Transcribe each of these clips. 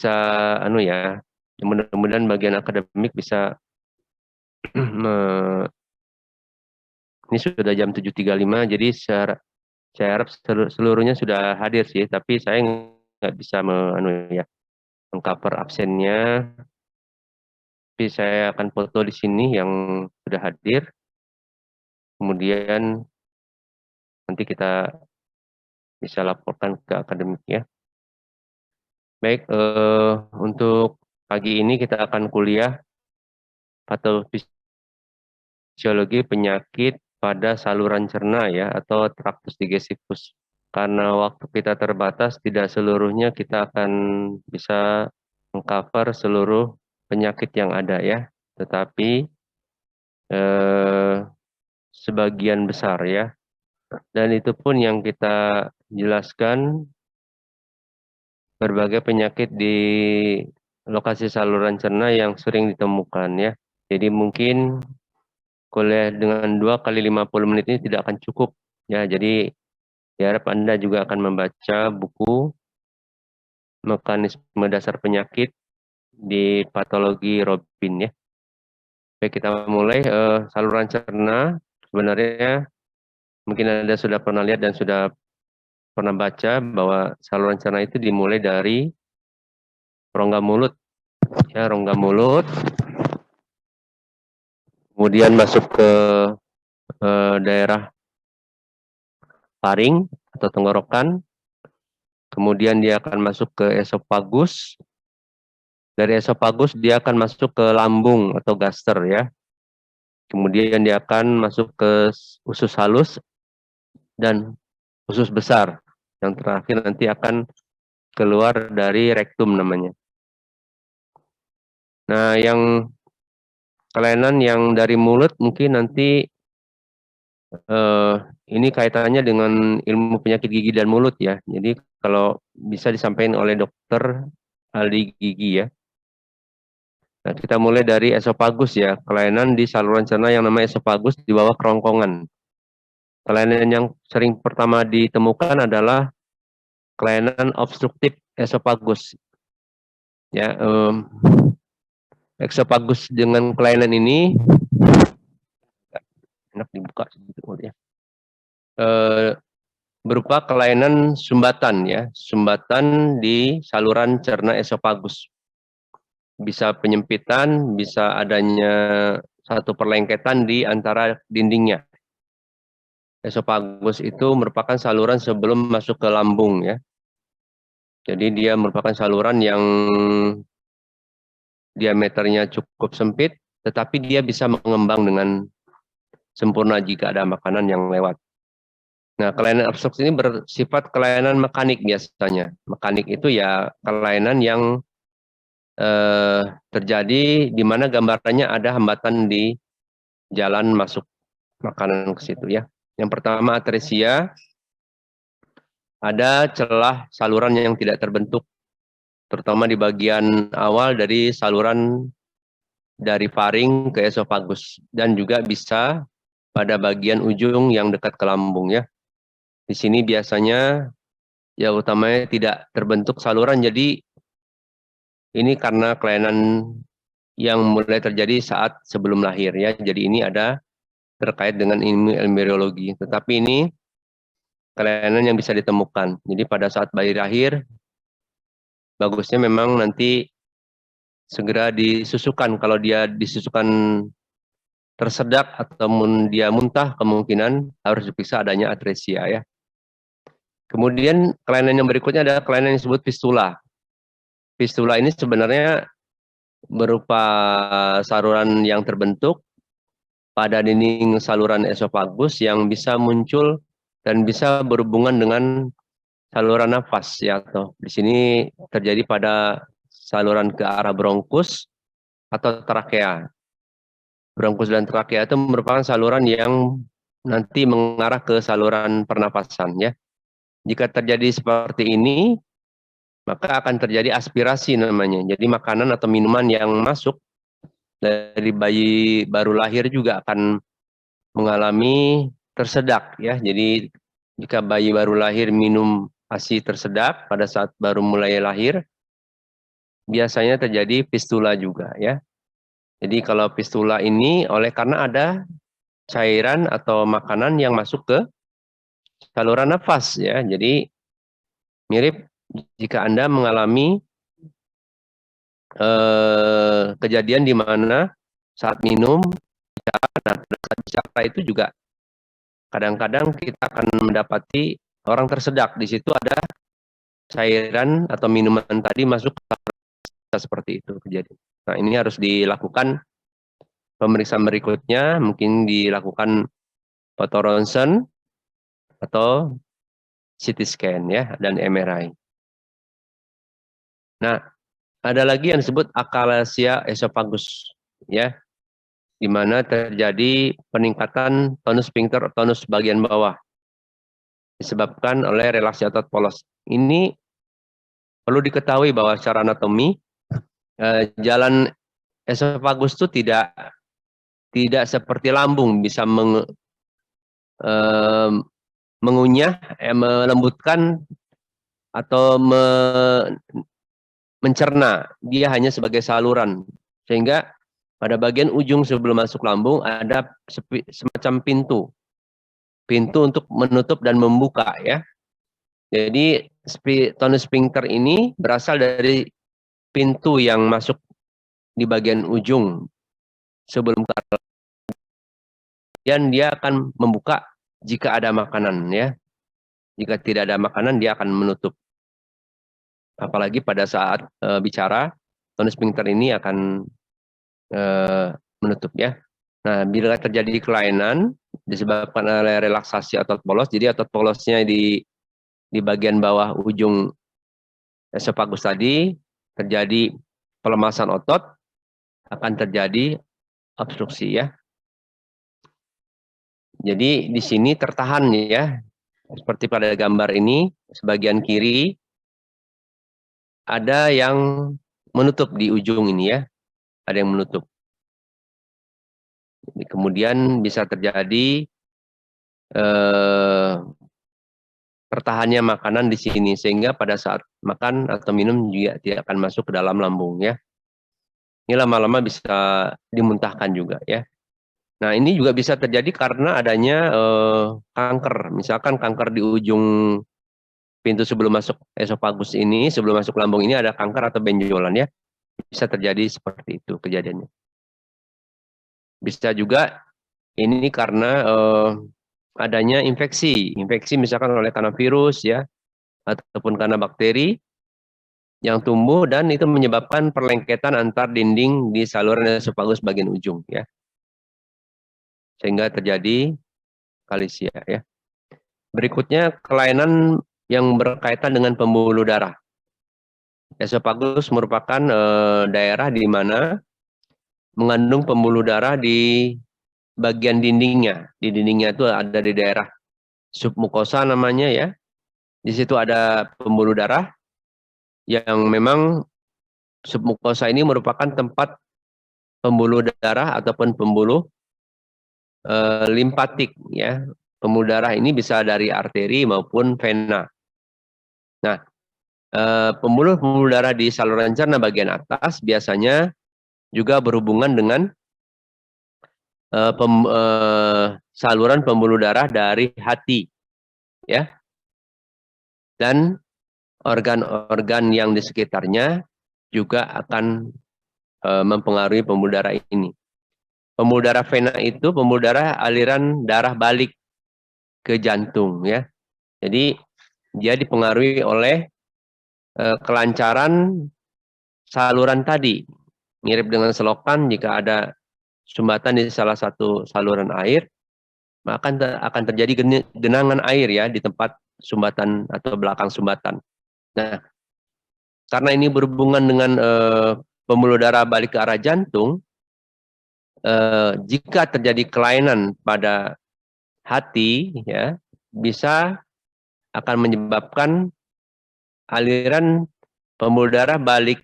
bisa ya, mudah-mudahan bagian akademik bisa ini sudah jam 7.35, jadi saya harap seluruhnya sudah hadir sih, tapi saya nggak bisa ya, mengcover absennya. Tapi saya akan foto di sini yang sudah hadir. Kemudian nanti kita bisa laporkan ke akademik ya. Baik, untuk pagi ini kita akan kuliah patofisiologi penyakit pada saluran cerna ya, atau traktus digestivus. Karena waktu kita terbatas, tidak seluruhnya kita akan bisa mengcover seluruh penyakit yang ada ya, tetapi sebagian besar ya. Dan itu pun yang kita jelaskan berbagai penyakit di lokasi saluran cerna yang sering ditemukan ya. Jadi mungkin kuliah dengan 2 kali 50 menit ini tidak akan cukup ya. Jadi diharap Anda juga akan membaca buku mekanisme dasar penyakit di patologi Robin ya. Baik, kita mulai. Saluran cerna sebenarnya mungkin Anda sudah pernah lihat dan sudah pernah baca bahwa saluran cerna itu dimulai dari rongga mulut ya, rongga mulut, kemudian masuk ke daerah faring atau tenggorokan, kemudian dia akan masuk ke esofagus. Dari esofagus dia akan masuk ke lambung atau gaster ya. Kemudian dia akan masuk ke usus halus dan usus besar. Yang terakhir nanti akan keluar dari rektum namanya. Nah, yang kelainan yang dari mulut mungkin nanti ini kaitannya dengan ilmu penyakit gigi dan mulut ya. Jadi kalau bisa disampaikan oleh dokter ahli gigi ya. Nah, kita mulai dari esofagus ya. Kelainan di saluran cerna yang namanya esofagus di bawah kerongkongan. Kelainan yang sering pertama ditemukan adalah kelainan obstruktif esofagus. Ya, esofagus dengan kelainan ini enak dibuka sedikit ya. Berupa kelainan sumbatan ya, sumbatan di saluran cerna esofagus. Bisa penyempitan, bisa adanya satu perlengketan di antara dindingnya. Esofagus itu merupakan saluran sebelum masuk ke lambung ya. Jadi dia merupakan saluran yang diameternya cukup sempit, tetapi dia bisa mengembang dengan sempurna jika ada makanan yang lewat. Nah, kelainan obstruksi ini bersifat kelainan mekanik biasanya. Mekanik itu ya kelainan yang terjadi di mana gambarannya ada hambatan di jalan masuk makanan ke situ ya. Yang pertama atresia, ada celah saluran yang tidak terbentuk, terutama di bagian awal dari saluran dari faring ke esofagus, dan juga bisa pada bagian ujung yang dekat ke lambung ya. Di sini biasanya ya utamanya tidak terbentuk saluran, jadi ini karena kelainan yang mulai terjadi saat sebelum lahir ya. Jadi ini ada terkait dengan ilmu embriologi. Tetapi ini kelainan yang bisa ditemukan. Jadi pada saat bayi lahir, bagusnya memang nanti segera disusukan. Kalau dia disusukan tersedak ataupun dia muntah, kemungkinan harus diperiksa adanya atresia ya. Kemudian kelainan yang berikutnya adalah kelainan yang disebut fistula. Fistula ini sebenarnya berupa saluran yang terbentuk pada dinding saluran esofagus yang bisa muncul dan bisa berhubungan dengan saluran nafas ya, atau di sini terjadi pada saluran ke arah bronkus atau trakea. Bronkus dan trakea itu merupakan saluran yang nanti mengarah ke saluran pernapasan ya. Jika terjadi seperti ini, maka akan terjadi aspirasi namanya. Jadi makanan atau minuman yang masuk dari bayi baru lahir juga akan mengalami tersedak ya. Jadi jika bayi baru lahir minum ASI tersedak pada saat baru mulai lahir, biasanya terjadi fistula juga ya. Jadi kalau fistula ini karena ada cairan atau makanan yang masuk ke saluran nafas ya. Jadi mirip jika Anda mengalami kejadian di mana saat minum, nah saat bicara itu juga kadang-kadang kita akan mendapati orang tersedak. Di situ ada cairan atau minuman tadi masuk ke seperti itu kejadian. Nah ini harus dilakukan pemeriksaan berikutnya, mungkin dilakukan foto ronsen atau CT scan ya dan MRI. Nah, ada lagi yang disebut akalasia esophagus ya, di mana terjadi peningkatan tonus sphincter tonus bagian bawah disebabkan oleh relaksi otot polos. Ini perlu diketahui bahwa secara anatomi jalan esophagus itu tidak seperti lambung bisa mengunyah, melembutkan atau mencerna. Dia hanya sebagai saluran. Sehingga pada bagian ujung sebelum masuk lambung ada semacam pintu. Pintu untuk menutup dan membuka ya. Jadi tonus sphincter ini berasal dari pintu yang masuk di bagian ujung sebelum ke dan dia akan membuka jika ada makanan ya. Jika tidak ada makanan dia akan menutup. Apalagi pada saat bicara, tonus sphincter ini akan menutup ya. Nah, bila terjadi kelainan disebabkan oleh relaksasi otot polos, jadi otot polosnya di bagian bawah ujung esophagus tadi terjadi pelemasan otot, akan terjadi obstruksi ya. Jadi di sini tertahan ya, seperti pada gambar ini, sebagian kiri ada yang menutup di ujung ini ya, ada yang menutup. Kemudian bisa terjadi tertahannya makanan di sini sehingga pada saat makan atau minum juga tidak akan masuk ke dalam lambung ya. Ini lama-lama bisa dimuntahkan juga ya. Nah ini juga bisa terjadi karena adanya kanker, misalkan kanker di ujung pintu sebelum masuk esophagus ini, sebelum masuk lambung ini ada kanker atau benjolan ya, bisa terjadi seperti itu kejadiannya. Bisa juga ini karena adanya infeksi misalkan oleh karena virus ya, ataupun karena bakteri yang tumbuh dan itu menyebabkan perlengketan antar dinding di saluran esophagus bagian ujung ya. Sehingga terjadi kalisia ya. Berikutnya kelainan yang berkaitan dengan pembuluh darah. Esophagus merupakan daerah di mana mengandung pembuluh darah di bagian dindingnya. Di dindingnya itu ada di daerah submukosa namanya ya. Di situ ada pembuluh darah yang memang submukosa ini merupakan tempat pembuluh darah ataupun pembuluh limpatik ya. Pembuluh darah ini bisa dari arteri maupun vena. Nah, pembuluh darah di saluran cerna bagian atas biasanya juga berhubungan dengan saluran pembuluh darah dari hati ya. Dan organ-organ yang di sekitarnya juga akan mempengaruhi pembuluh darah ini. Pembuluh darah vena itu pembuluh darah aliran darah balik ke jantung ya. Jadi dia dipengaruhi oleh kelancaran saluran tadi. Mirip dengan selokan, jika ada sumbatan di salah satu saluran air, maka akan terjadi genangan air ya di tempat sumbatan atau belakang sumbatan. Nah, karena ini berhubungan dengan pembuluh darah balik ke arah jantung, jika terjadi kelainan pada hati, ya bisa akan menyebabkan aliran pembuluh darah balik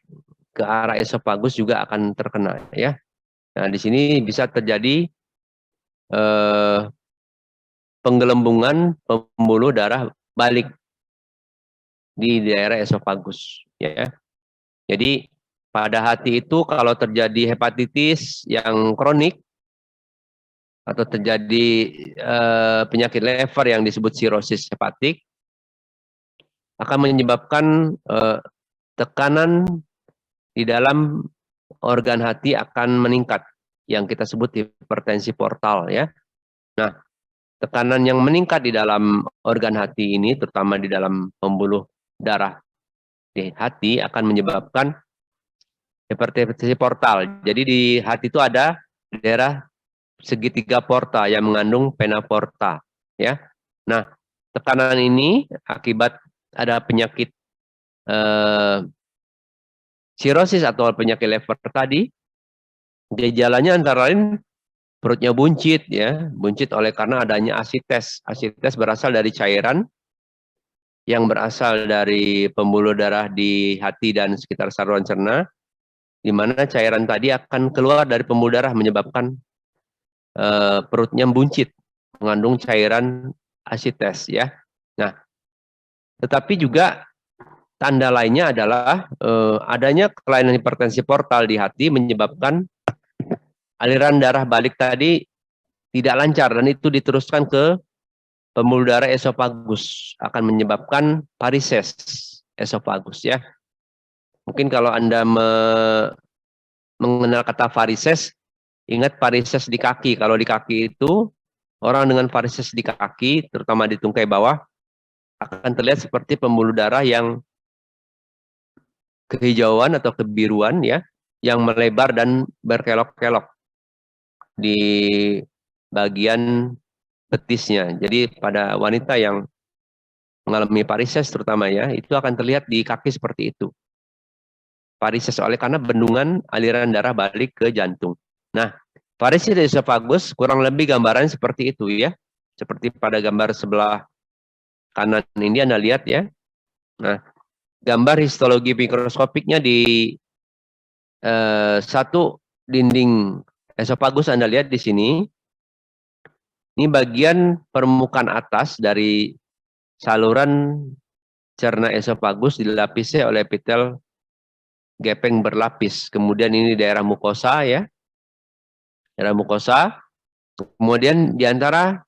ke arah esophagus juga akan terkena, ya. Nah, di sini bisa terjadi penggelembungan pembuluh darah balik di daerah esophagus, ya. Jadi pada hati itu kalau terjadi hepatitis yang kronik atau terjadi penyakit lever yang disebut sirosis hepatik, akan menyebabkan tekanan di dalam organ hati akan meningkat, yang kita sebut hipertensi portal ya. Nah, tekanan yang meningkat di dalam organ hati ini, terutama di dalam pembuluh darah di hati, akan menyebabkan hipertensi portal. Jadi di hati itu ada daerah segitiga porta yang mengandung vena porta ya. Nah, tekanan ini akibat ada penyakit sirosis atau penyakit lever tadi, gejalanya antara lain perutnya buncit ya, buncit oleh karena adanya asites. Asites berasal dari cairan yang berasal dari pembuluh darah di hati dan sekitar saluran cerna, di mana cairan tadi akan keluar dari pembuluh darah menyebabkan perutnya buncit, mengandung cairan asites ya. Nah, tetapi juga tanda lainnya adalah adanya kelainan hipertensi portal di hati menyebabkan aliran darah balik tadi tidak lancar dan itu diteruskan ke pembuluh darah esofagus, akan menyebabkan varises esofagus ya. Mungkin kalau Anda mengenal kata varises, ingat varises di kaki. Kalau di kaki itu orang dengan varises di kaki, terutama di tungkai bawah, akan terlihat seperti pembuluh darah yang kehijauan atau kebiruan ya, yang melebar dan berkelok-kelok di bagian betisnya. Jadi pada wanita yang mengalami varises terutama ya, itu akan terlihat di kaki seperti itu. Varises oleh karena bendungan aliran darah balik ke jantung. Nah, varises esofagus kurang lebih gambaran seperti itu ya. Seperti pada gambar sebelah kanan ini Anda lihat ya. Nah, gambar histologi mikroskopiknya di satu dinding esofagus Anda lihat di sini. Ini bagian permukaan atas dari saluran cerna esofagus dilapisi oleh epitel gepeng berlapis. Kemudian ini daerah mukosa ya. Daerah mukosa. Kemudian di antara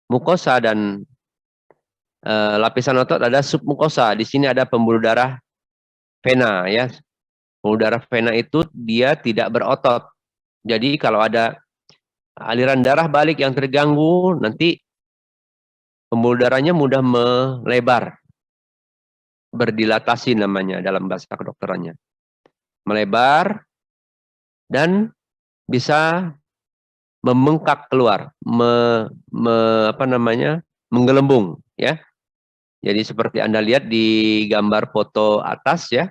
mukosa dan lapisan otot ada submukosa. Di sini ada pembuluh darah vena ya. Pembuluh darah vena itu dia tidak berotot. Jadi kalau ada aliran darah balik yang terganggu, nanti pembuluh darahnya mudah melebar. Berdilatasi namanya dalam bahasa kedokterannya. Melebar dan bisa membengkak keluar, menggelembung ya. Jadi seperti Anda lihat di gambar foto atas ya.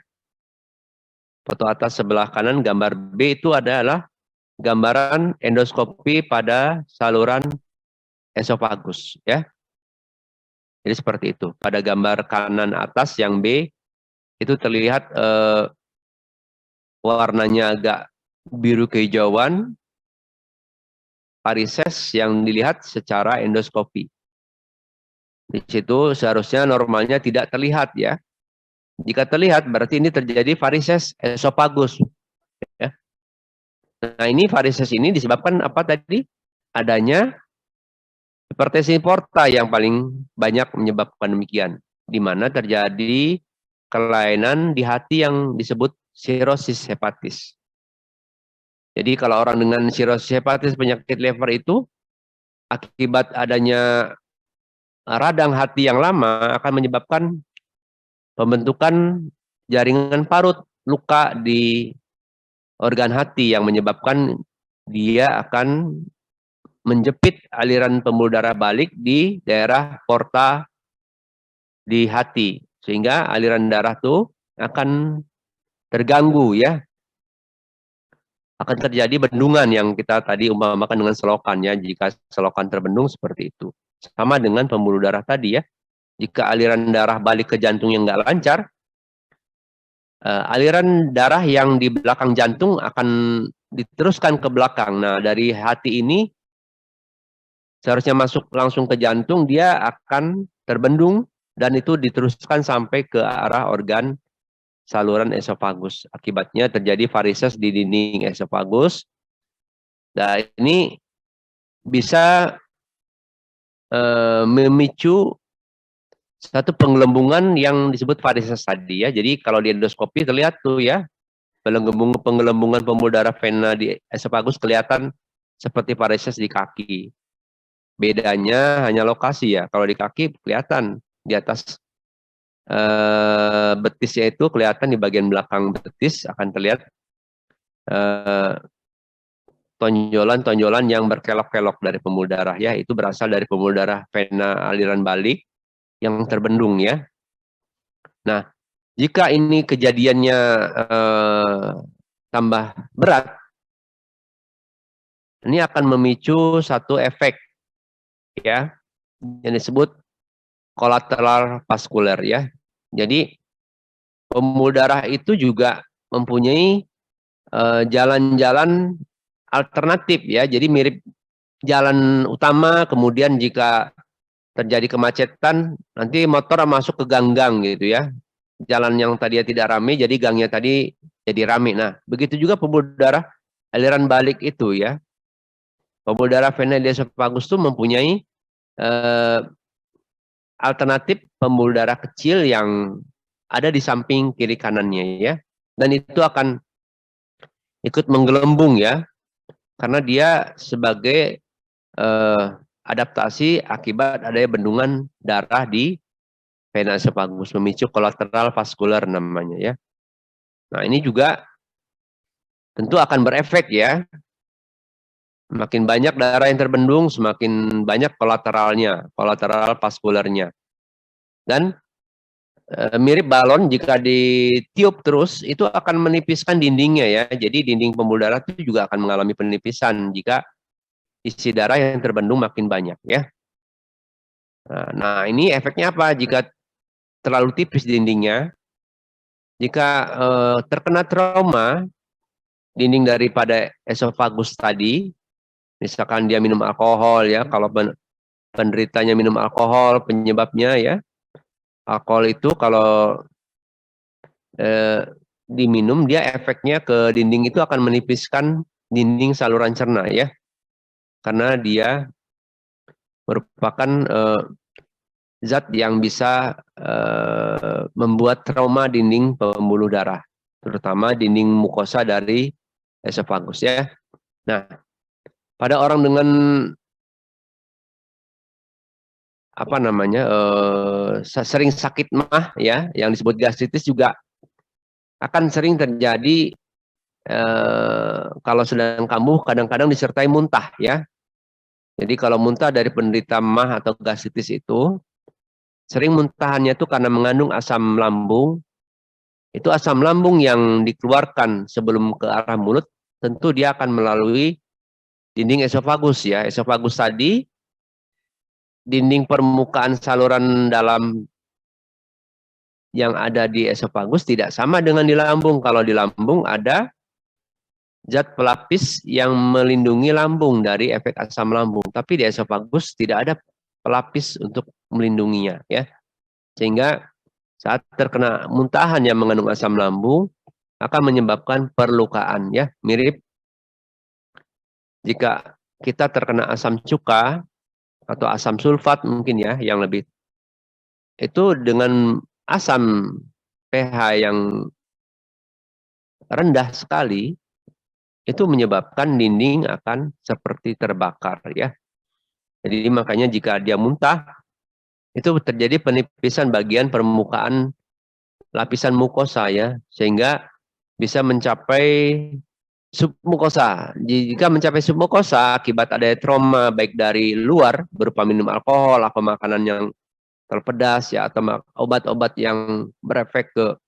Foto atas sebelah kanan gambar B itu adalah gambaran endoskopi pada saluran esofagus ya. Jadi seperti itu. Pada gambar kanan atas yang B itu terlihat warnanya agak biru kehijauan, varises yang dilihat secara endoskopi. Di situ seharusnya normalnya tidak terlihat ya. Jika terlihat berarti ini terjadi varises esofagus. Ya. Nah ini varises ini disebabkan apa tadi? Adanya hipertensi porta yang paling banyak menyebabkan demikian. Di mana terjadi kelainan di hati yang disebut sirosis hepatis. Jadi kalau orang dengan sirosis hepatis penyakit lever itu akibat adanya radang hati yang lama akan menyebabkan pembentukan jaringan parut, luka di organ hati yang menyebabkan dia akan menjepit aliran pembuluh darah balik di daerah porta di hati. Sehingga aliran darah itu akan terganggu ya. Akan terjadi bendungan yang kita tadi umpamakan dengan selokan ya. Jika selokan terbendung seperti itu. Sama dengan pembuluh darah tadi ya. Jika aliran darah balik ke jantung yang nggak lancar, aliran darah yang di belakang jantung akan diteruskan ke belakang. Nah, dari hati ini seharusnya masuk langsung ke jantung, dia akan terbendung dan itu diteruskan sampai ke arah organ saluran esofagus. Akibatnya terjadi varises di dinding esofagus. Nah, ini bisa memicu satu penggelembungan yang disebut varises tadi ya. Jadi kalau di endoskopi terlihat tuh ya, penggelembungan pembuluh darah vena di esofagus kelihatan seperti varises di kaki. Bedanya hanya lokasi ya. Kalau di kaki kelihatan di atas betisnya itu kelihatan di bagian belakang betis akan terlihat tonjolan-tonjolan yang berkelok-kelok dari pembuluh darah ya. Itu berasal dari pembuluh darah vena aliran balik yang terbendung ya. Nah, jika ini kejadiannya tambah berat, ini akan memicu satu efek ya yang disebut kolateral vaskuler ya. Jadi pembuluh darah itu juga mempunyai jalan-jalan alternatif ya. Jadi mirip jalan utama, kemudian jika terjadi kemacetan nanti motor masuk ke gang-gang gitu ya. Jalan yang tadinya tidak ramai jadi gangnya tadi jadi ramai. Nah, begitu juga pembuluh darah aliran balik itu ya. Pembuluh darah vena di esofagus itu mempunyai alternatif pembuluh darah kecil yang ada di samping kiri kanannya ya. Dan itu akan ikut menggelembung ya. Karena dia sebagai adaptasi akibat adanya bendungan darah di vena esofagus, memicu kolateral vaskuler namanya ya. Nah, ini juga tentu akan berefek ya. Makin banyak darah yang terbendung, semakin banyak kolateral vaskulernya. Dan mirip balon, jika ditiup terus, itu akan menipiskan dindingnya ya. Jadi dinding pembuluh darah itu juga akan mengalami penipisan jika isi darah yang terbendung makin banyak ya. Nah, ini efeknya apa jika terlalu tipis dindingnya? Jika terkena trauma, dinding daripada esofagus tadi, misalkan dia minum alkohol ya, kalau penderitanya minum alkohol, penyebabnya ya, alkohol itu kalau diminum, dia efeknya ke dinding itu akan menipiskan dinding saluran cerna ya, karena dia merupakan zat yang bisa membuat trauma dinding pembuluh darah, terutama dinding mukosa dari esofagus ya. Nah, pada orang dengan apa namanya sering sakit mah ya, yang disebut gastritis juga akan sering terjadi kalau sedang kambuh kadang-kadang disertai muntah ya. Jadi kalau muntah dari penderita mah atau gastritis itu sering muntahannya itu karena mengandung asam lambung. Itu asam lambung yang dikeluarkan sebelum ke arah mulut, tentu dia akan melalui dinding esofagus ya. Esofagus tadi dinding permukaan saluran dalam yang ada di esofagus tidak sama dengan di lambung. Kalau di lambung ada zat pelapis yang melindungi lambung dari efek asam lambung, tapi di esofagus tidak ada pelapis untuk melindunginya ya. Sehingga saat terkena muntahan yang mengandung asam lambung akan menyebabkan perlukaan ya, mirip jika kita terkena asam cuka atau asam sulfat mungkin ya, yang lebih itu dengan asam pH yang rendah sekali itu menyebabkan dinding akan seperti terbakar ya. Jadi makanya jika dia muntah itu terjadi penipisan bagian permukaan lapisan mukosa ya, sehingga bisa mencapai submukosa. Jika mencapai submukosa akibat ada trauma baik dari luar berupa minum alkohol atau makanan yang terpedas ya, atau obat-obat yang berefek ke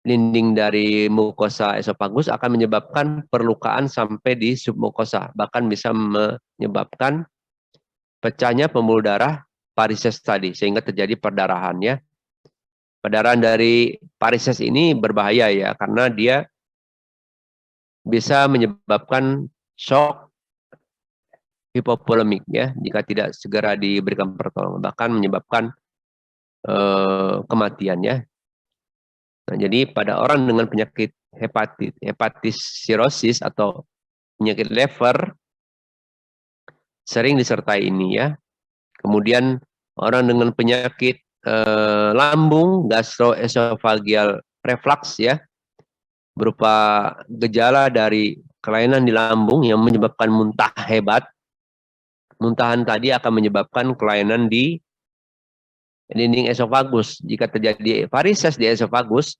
dinding dari mukosa esofagus akan menyebabkan perlukaan sampai di submukosa, bahkan bisa menyebabkan pecahnya pembuluh darah varises tadi sehingga terjadi perdarahan ya. Perdarahan dari varises ini berbahaya ya, karena dia bisa menyebabkan shock hipovolemik ya jika tidak segera diberikan pertolongan, bahkan menyebabkan kematian ya. Nah, jadi pada orang dengan penyakit hepatis sirosis atau penyakit liver sering disertai ini ya. Kemudian orang dengan penyakit lambung, gastroesophageal reflux ya, berupa gejala dari kelainan di lambung yang menyebabkan muntah hebat. Muntahan tadi akan menyebabkan kelainan di dinding esofagus. Jika terjadi varises di esofagus,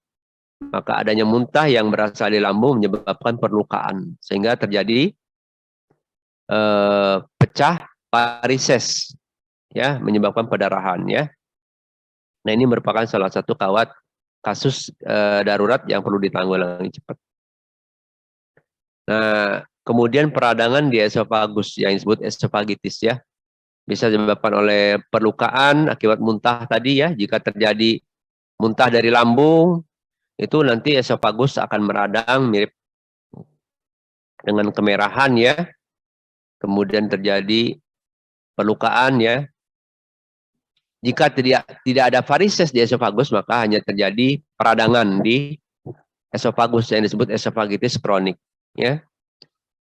maka adanya muntah yang berasal dari lambung menyebabkan perlukaan, sehingga terjadi pecah varises, ya, menyebabkan pendarahan, ya. Nah, ini merupakan salah satu kasus darurat yang perlu ditanggulangi cepat. Nah, kemudian peradangan di esofagus yang disebut esofagitis, ya, bisa disebabkan oleh perlukaan akibat muntah tadi, ya. Jika terjadi muntah dari lambung, itu nanti esofagus akan meradang mirip dengan kemerahan, ya. Kemudian terjadi perlukaan, ya. Jika tidak ada varises di esofagus, maka hanya terjadi peradangan di esofagus yang disebut esofagitis kronik, ya.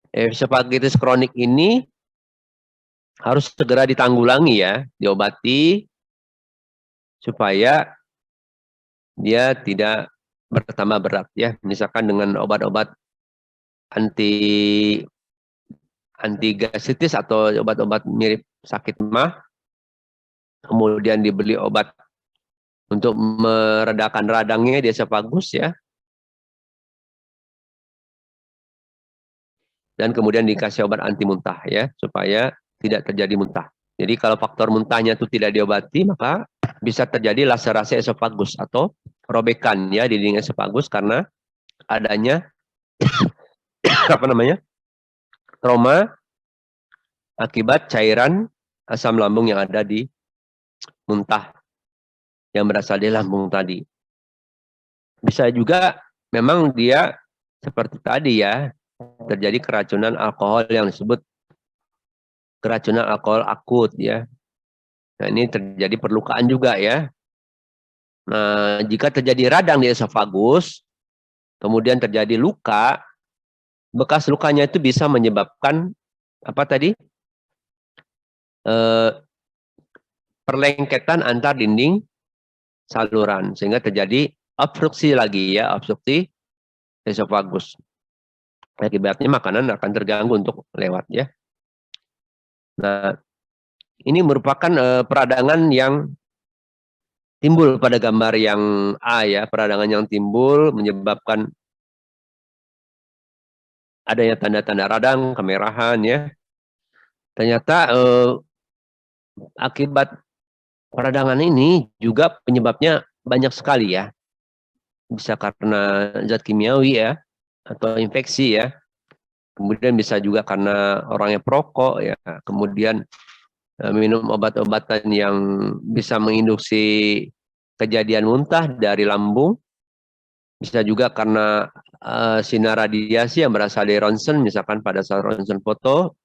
Esofagitis kronik ini harus segera ditanggulangi, ya, diobati supaya dia tidak bertambah berat, ya. Misalkan dengan obat-obat anti gastritis atau obat-obat mirip sakit mah, kemudian dibeli obat untuk meredakan radangnya di esofagus, ya, dan kemudian dikasih obat anti muntah, ya, supaya tidak terjadi muntah. Jadi kalau faktor muntahnya itu tidak diobati, maka bisa terjadi laserasi esofagus atau robekan, ya, di dinding esofagus karena adanya trauma akibat cairan asam lambung yang ada di muntah yang berasal dari lambung tadi. Bisa juga memang dia seperti tadi, ya, terjadi keracunan alkohol yang disebut keracunan alkohol akut, ya. Nah, ini terjadi perlukaan juga, ya. Nah, jika terjadi radang di esofagus, kemudian terjadi luka, bekas lukanya itu bisa menyebabkan apa tadi? Perlengketan antar dinding saluran, sehingga terjadi obstruksi lagi, ya, obstruksi esofagus. Akibatnya makanan akan terganggu untuk lewat, ya. Nah, ini merupakan peradangan yang timbul pada gambar yang A, ya, peradangan yang timbul menyebabkan adanya tanda-tanda radang, kemerahan, ya. Ternyata akibat peradangan ini juga penyebabnya banyak sekali, ya. Bisa karena zat kimiawi, ya, atau infeksi, ya. Kemudian bisa juga karena orangnya perokok, ya. Kemudian minum obat-obatan yang bisa menginduksi kejadian muntah dari lambung. Bisa juga karena sinar radiasi yang berasal dari ronsen, misalkan pada saat ronsen foto,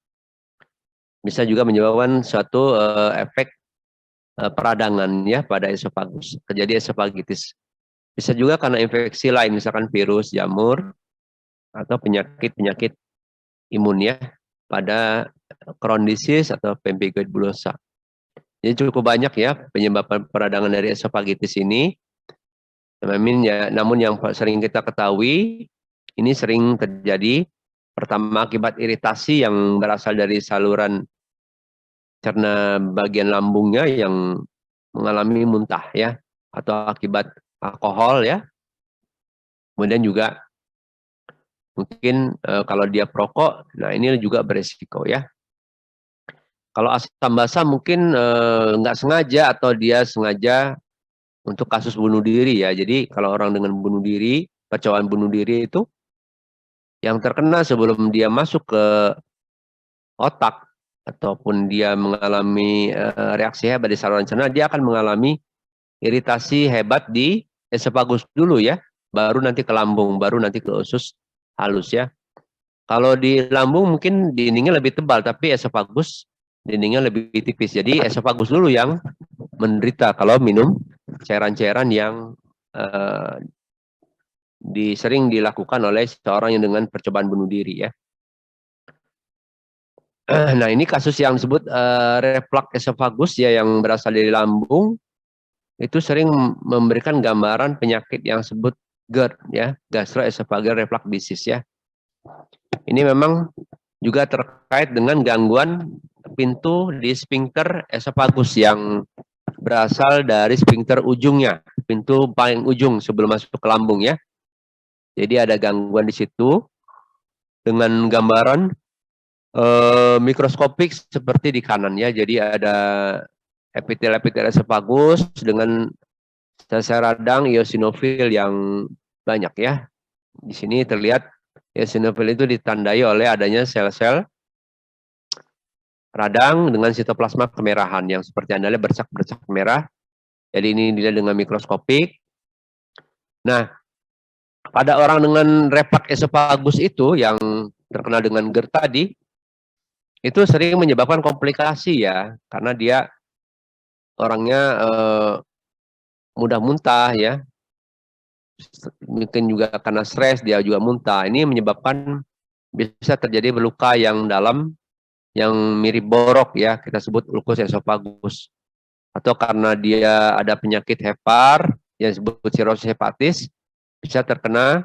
bisa juga menyebabkan suatu efek peradangan, ya, pada esofagus, terjadi esofagitis. Bisa juga karena infeksi lain, misalkan virus, jamur, atau penyakit-penyakit imun, ya, pada Crohn disease atau pemphigoid bullosa. Jadi cukup banyak, ya, penyebab peradangan dari esofagitis ini. Namun yang sering kita ketahui, ini sering terjadi pertama akibat iritasi yang berasal dari saluran cerna bagian lambungnya yang mengalami muntah, ya, atau akibat alkohol, ya. Kemudian juga mungkin kalau dia perokok, nah ini juga beresiko, ya. Kalau asam basah mungkin nggak sengaja atau dia sengaja untuk kasus bunuh diri, ya. Jadi kalau orang dengan bunuh diri, percobaan bunuh diri itu yang terkena sebelum dia masuk ke otak ataupun dia mengalami reaksi hebat di saluran cerna, dia akan mengalami iritasi hebat di esofagus dulu, ya. Baru nanti ke lambung, baru nanti ke usus halus, ya. Kalau di lambung mungkin dindingnya lebih tebal, tapi esofagus dindingnya lebih tipis. Jadi esofagus dulu yang menderita kalau minum cairan-cairan yang sering dilakukan oleh seorang yang dengan percobaan bunuh diri ya. Nah, ini kasus yang disebut reflux esophagus ya, yang berasal dari lambung, itu sering memberikan gambaran penyakit yang disebut GERD ya, gastroesophageal reflux disease ya. Ini memang juga terkait dengan gangguan pintu di sphincter esophagus yang berasal dari sphincter ujungnya, pintu paling ujung sebelum masuk ke lambung ya. Jadi ada gangguan di situ dengan gambaran mikroskopik seperti di kanan ya. Jadi ada epitel esophagus dengan sel radang eosinofil yang banyak ya. Di sini terlihat eosinofil itu ditandai oleh adanya sel-sel radang dengan sitoplasma kemerahan yang seperti Anda lihat bercak-bercak merah. Jadi ini dilihat dengan mikroskopik. Nah, pada orang dengan reflux esophagus itu yang terkena dengan GERD tadi, itu sering menyebabkan komplikasi ya, karena dia orangnya mudah muntah ya, mungkin juga karena stres dia juga muntah. Ini menyebabkan bisa terjadi luka yang dalam, yang mirip borok ya, kita sebut ulkus esophagus. Atau karena dia ada penyakit hepar yang disebut sirosis hepatis, bisa terkena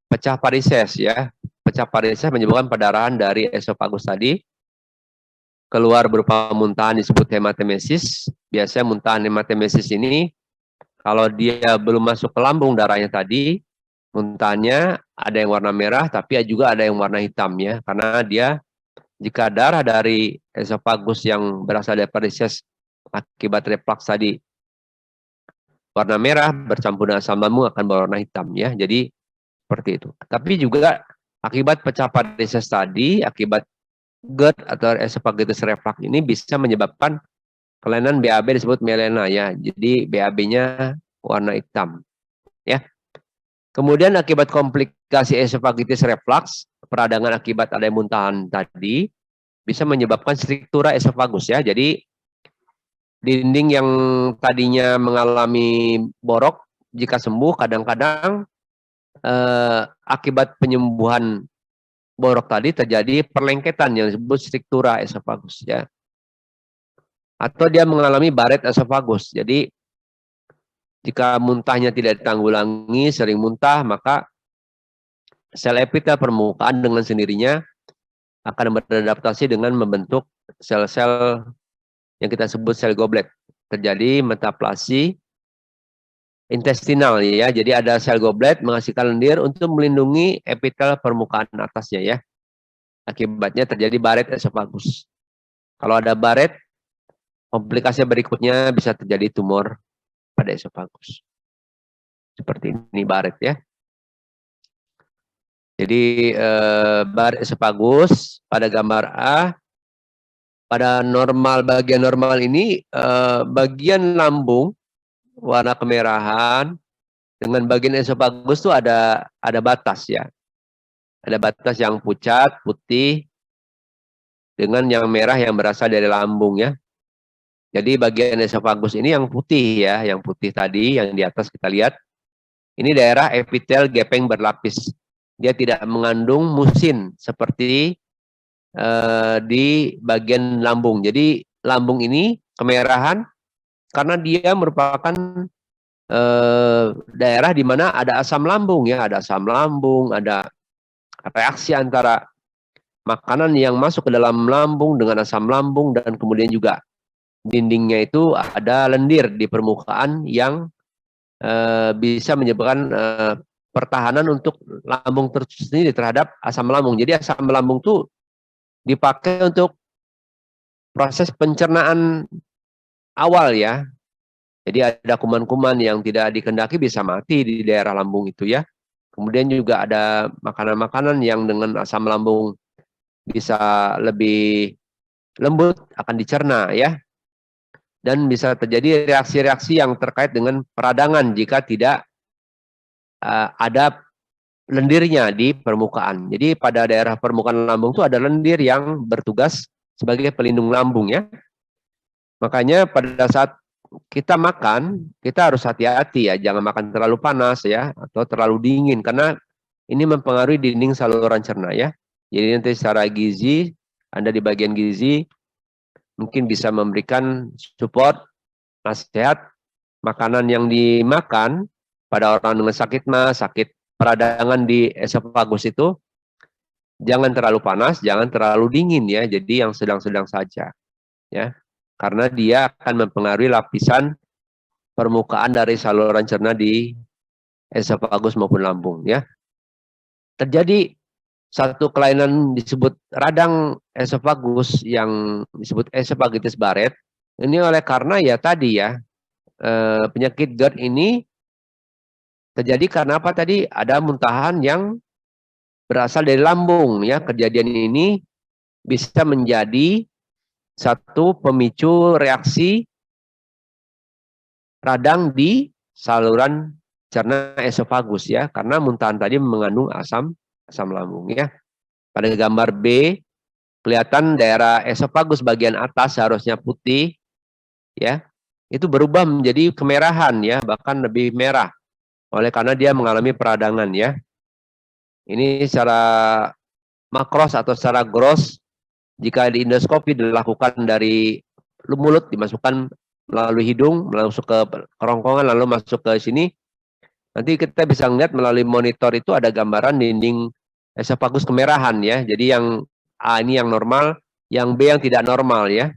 pecah varises ya. Pecah varises menyebabkan perdarahan dari esophagus tadi keluar berupa muntahan disebut hematemesis. Biasanya muntahan hematemesis ini kalau dia belum masuk ke lambung darahnya tadi, muntahannya ada yang warna merah tapi juga ada yang warna hitam ya, karena dia jika darah dari esophagus yang berasal dari varises akibat reflux tadi warna merah bercampur dengan asam lambung akan berwarna hitam ya. Jadi seperti itu. Tapi juga akibat pecah varises tadi, akibat GERD atau esophagitis reflux ini bisa menyebabkan kelainan BAB disebut melena ya. Jadi BAB-nya warna hitam ya. Kemudian akibat komplikasi esophagitis reflux, peradangan akibat ada muntahan tadi bisa menyebabkan struktura esofagus ya. Jadi dinding yang tadinya mengalami borok jika sembuh kadang-kadang akibat penyembuhan borok tadi terjadi perlengketan yang disebut struktura esofagus ya. Atau dia mengalami baret esofagus. Jadi jika muntahnya tidak ditanggulangi, sering muntah, maka sel epitel permukaan dengan sendirinya akan beradaptasi dengan membentuk sel-sel yang kita sebut sel goblet. Terjadi metaplasi intestinal ya. Jadi ada sel goblet menghasilkan lendir untuk melindungi epitel permukaan atasnya ya. Akibatnya terjadi baret esofagus. Kalau ada baret, komplikasi berikutnya bisa terjadi tumor pada esofagus. Seperti ini baret ya. Jadi baret esofagus pada gambar A, pada bagian normal ini bagian lambung warna kemerahan dengan bagian esofagus itu ada batas ya. Ada batas yang pucat, putih dengan yang merah yang berasal dari lambung ya. Jadi bagian esofagus ini yang putih ya, yang putih tadi yang di atas kita lihat. Ini daerah epitel gepeng berlapis. Dia tidak mengandung musin seperti di bagian lambung. Jadi lambung ini kemerahan karena dia merupakan daerah di mana ada asam lambung ya, ada asam lambung, ada reaksi antara makanan yang masuk ke dalam lambung dengan asam lambung, dan kemudian juga dindingnya itu ada lendir di permukaan yang bisa menyebabkan pertahanan untuk lambung tersendiri terhadap asam lambung. Jadi asam lambung itu dipakai untuk proses pencernaan awal ya. Jadi ada kuman-kuman yang tidak dikehendaki bisa mati di daerah lambung itu ya. Kemudian juga ada makanan-makanan yang dengan asam lambung bisa lebih lembut akan dicerna ya. Dan bisa terjadi reaksi-reaksi yang terkait dengan peradangan jika tidak ada lendirnya di permukaan. Jadi pada daerah permukaan lambung itu ada lendir yang bertugas sebagai pelindung lambung ya. Makanya pada saat kita makan, kita harus hati-hati ya, jangan makan terlalu panas ya, atau terlalu dingin, karena ini mempengaruhi dinding saluran cerna ya. Jadi nanti secara gizi, Anda di bagian gizi, mungkin bisa memberikan support, nasihat, makanan yang dimakan pada orang dengan sakit mah, sakit peradangan di esofagus itu, jangan terlalu panas, jangan terlalu dingin ya, jadi yang sedang-sedang saja ya. Karena dia akan mempengaruhi lapisan permukaan dari saluran cerna di esofagus maupun lambung ya. Terjadi satu kelainan disebut radang esofagus yang disebut esofagitis Barrett. Ini oleh karena ya tadi ya, penyakit GERD ini terjadi karena apa tadi? Ada muntahan yang berasal dari lambung ya. Kejadian ini bisa menjadi satu pemicu reaksi radang di saluran cerna esofagus ya, karena muntahan tadi mengandung asam lambung ya. Pada gambar B kelihatan daerah esofagus bagian atas seharusnya putih ya, itu berubah menjadi kemerahan ya, bahkan lebih merah oleh karena dia mengalami peradangan ya. Ini secara makros atau secara gross, jika di endoskopi dilakukan dari mulut, dimasukkan melalui hidung, masuk ke kerongkongan lalu masuk ke sini, nanti kita bisa melihat melalui monitor itu ada gambaran dinding esofagus kemerahan ya. Jadi yang A ini yang normal, yang B yang tidak normal ya.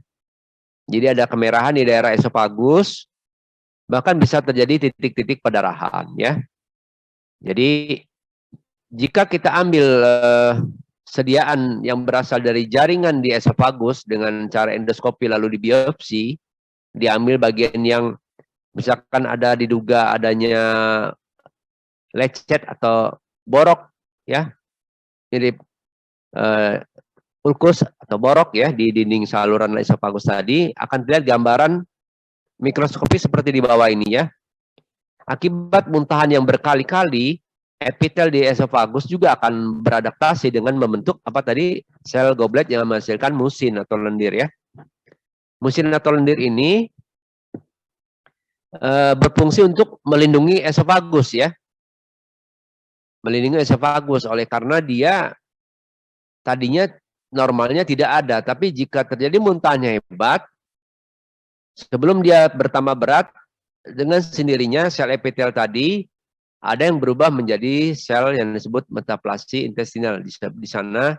Jadi ada kemerahan di daerah esofagus, bahkan bisa terjadi titik-titik perdarahan ya. Jadi jika kita ambil sediaan yang berasal dari jaringan di esofagus dengan cara endoskopi lalu dibiopsi, diambil bagian yang misalkan ada diduga adanya lecet atau borok ya, jadi ulkus atau borok ya di dinding saluran esofagus tadi, akan terlihat gambaran mikroskopi seperti di bawah ini ya. Akibat muntahan yang berkali-kali, epitel di esofagus juga akan beradaptasi dengan membentuk apa tadi, sel goblet yang menghasilkan musin atau lendir ya. Musin atau lendir ini berfungsi untuk melindungi esofagus ya. Melindungi esofagus oleh karena dia tadinya normalnya tidak ada, tapi jika terjadi muntahannya hebat, sebelum dia bertambah berat, dengan sendirinya sel epitel tadi ada yang berubah menjadi sel yang disebut metaplasi intestinal. Di sana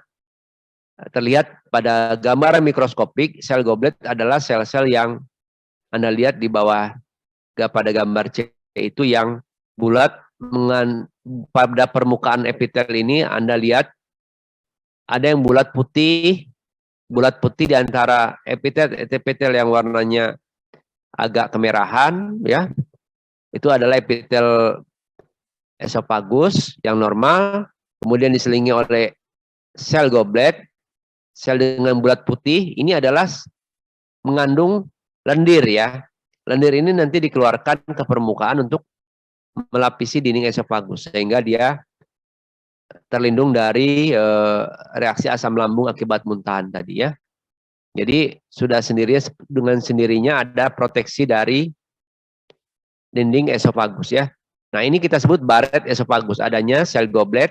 terlihat pada gambaran mikroskopik, sel goblet adalah sel-sel yang Anda lihat di bawah pada gambar C itu yang bulat. Pada permukaan epitel ini Anda lihat ada yang bulat putih di antara epitel yang warnanya agak kemerahan ya. Itu adalah epitel esofagus yang normal, kemudian diselingi oleh sel goblet, sel dengan bulat putih, ini adalah mengandung lendir ya. Lendir ini nanti dikeluarkan ke permukaan untuk melapisi dinding esofagus, sehingga dia terlindung dari reaksi asam lambung akibat muntahan tadi ya. Jadi sudah dengan sendirinya ada proteksi dari dinding esofagus ya. Nah ini kita sebut Barrett esofagus, adanya sel goblet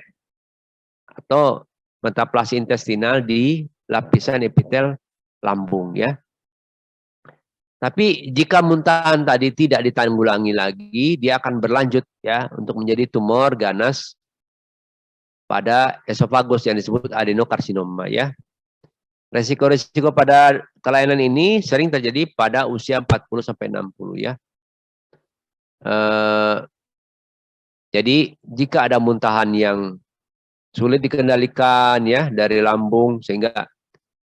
atau metaplasi intestinal di lapisan epitel lambung ya. Tapi jika muntahan tadi tidak ditanggulangi lagi, dia akan berlanjut ya untuk menjadi tumor ganas pada esofagus yang disebut adenokarsinoma ya. Resiko-resiko pada kelainan ini sering terjadi pada usia 40-60 ya. Jadi jika ada muntahan yang sulit dikendalikan ya dari lambung sehingga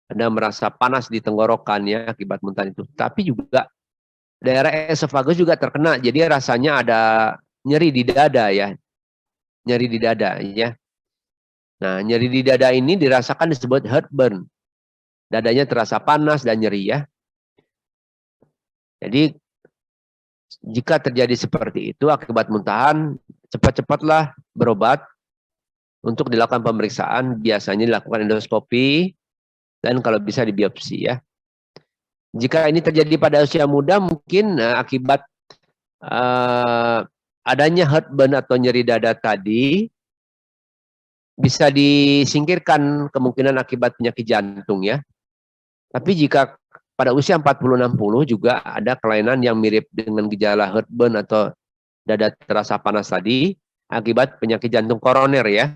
Anda merasa panas di tenggorokan ya akibat muntahan itu. Tapi juga daerah esofagus juga terkena. Jadi rasanya ada nyeri di dada ya. Nyeri di dada ya. Nah, nyeri di dada ini dirasakan disebut heartburn. Dadanya terasa panas dan nyeri ya. Jadi jika terjadi seperti itu akibat muntahan, cepat-cepatlah berobat untuk dilakukan pemeriksaan. Biasanya dilakukan endoskopi dan kalau bisa dibiopsi ya. Jika ini terjadi pada usia muda, mungkin akibat adanya heartburn atau nyeri dada tadi, bisa disingkirkan kemungkinan akibat penyakit jantung ya. Tapi jika pada usia 40-60 juga ada kelainan yang mirip dengan gejala heartburn atau dada terasa panas tadi akibat penyakit jantung koroner ya.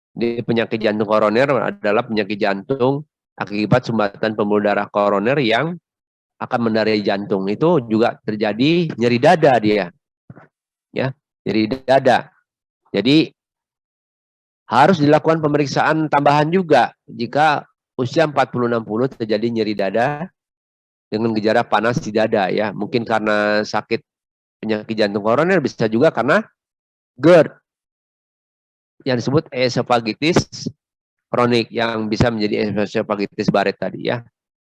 Di penyakit jantung koroner adalah penyakit jantung akibat sumbatan pembuluh darah koroner yang akan mendarai jantung. Itu juga terjadi nyeri dada dia. Ya, nyeri dada. Jadi harus dilakukan pemeriksaan tambahan juga jika usia 40-60 terjadi nyeri dada dengan gejala panas di dada ya. Mungkin karena sakit penyakit jantung koroner, bisa juga karena GERD yang disebut esophagitis kronik yang bisa menjadi esophagitis Barrett tadi ya.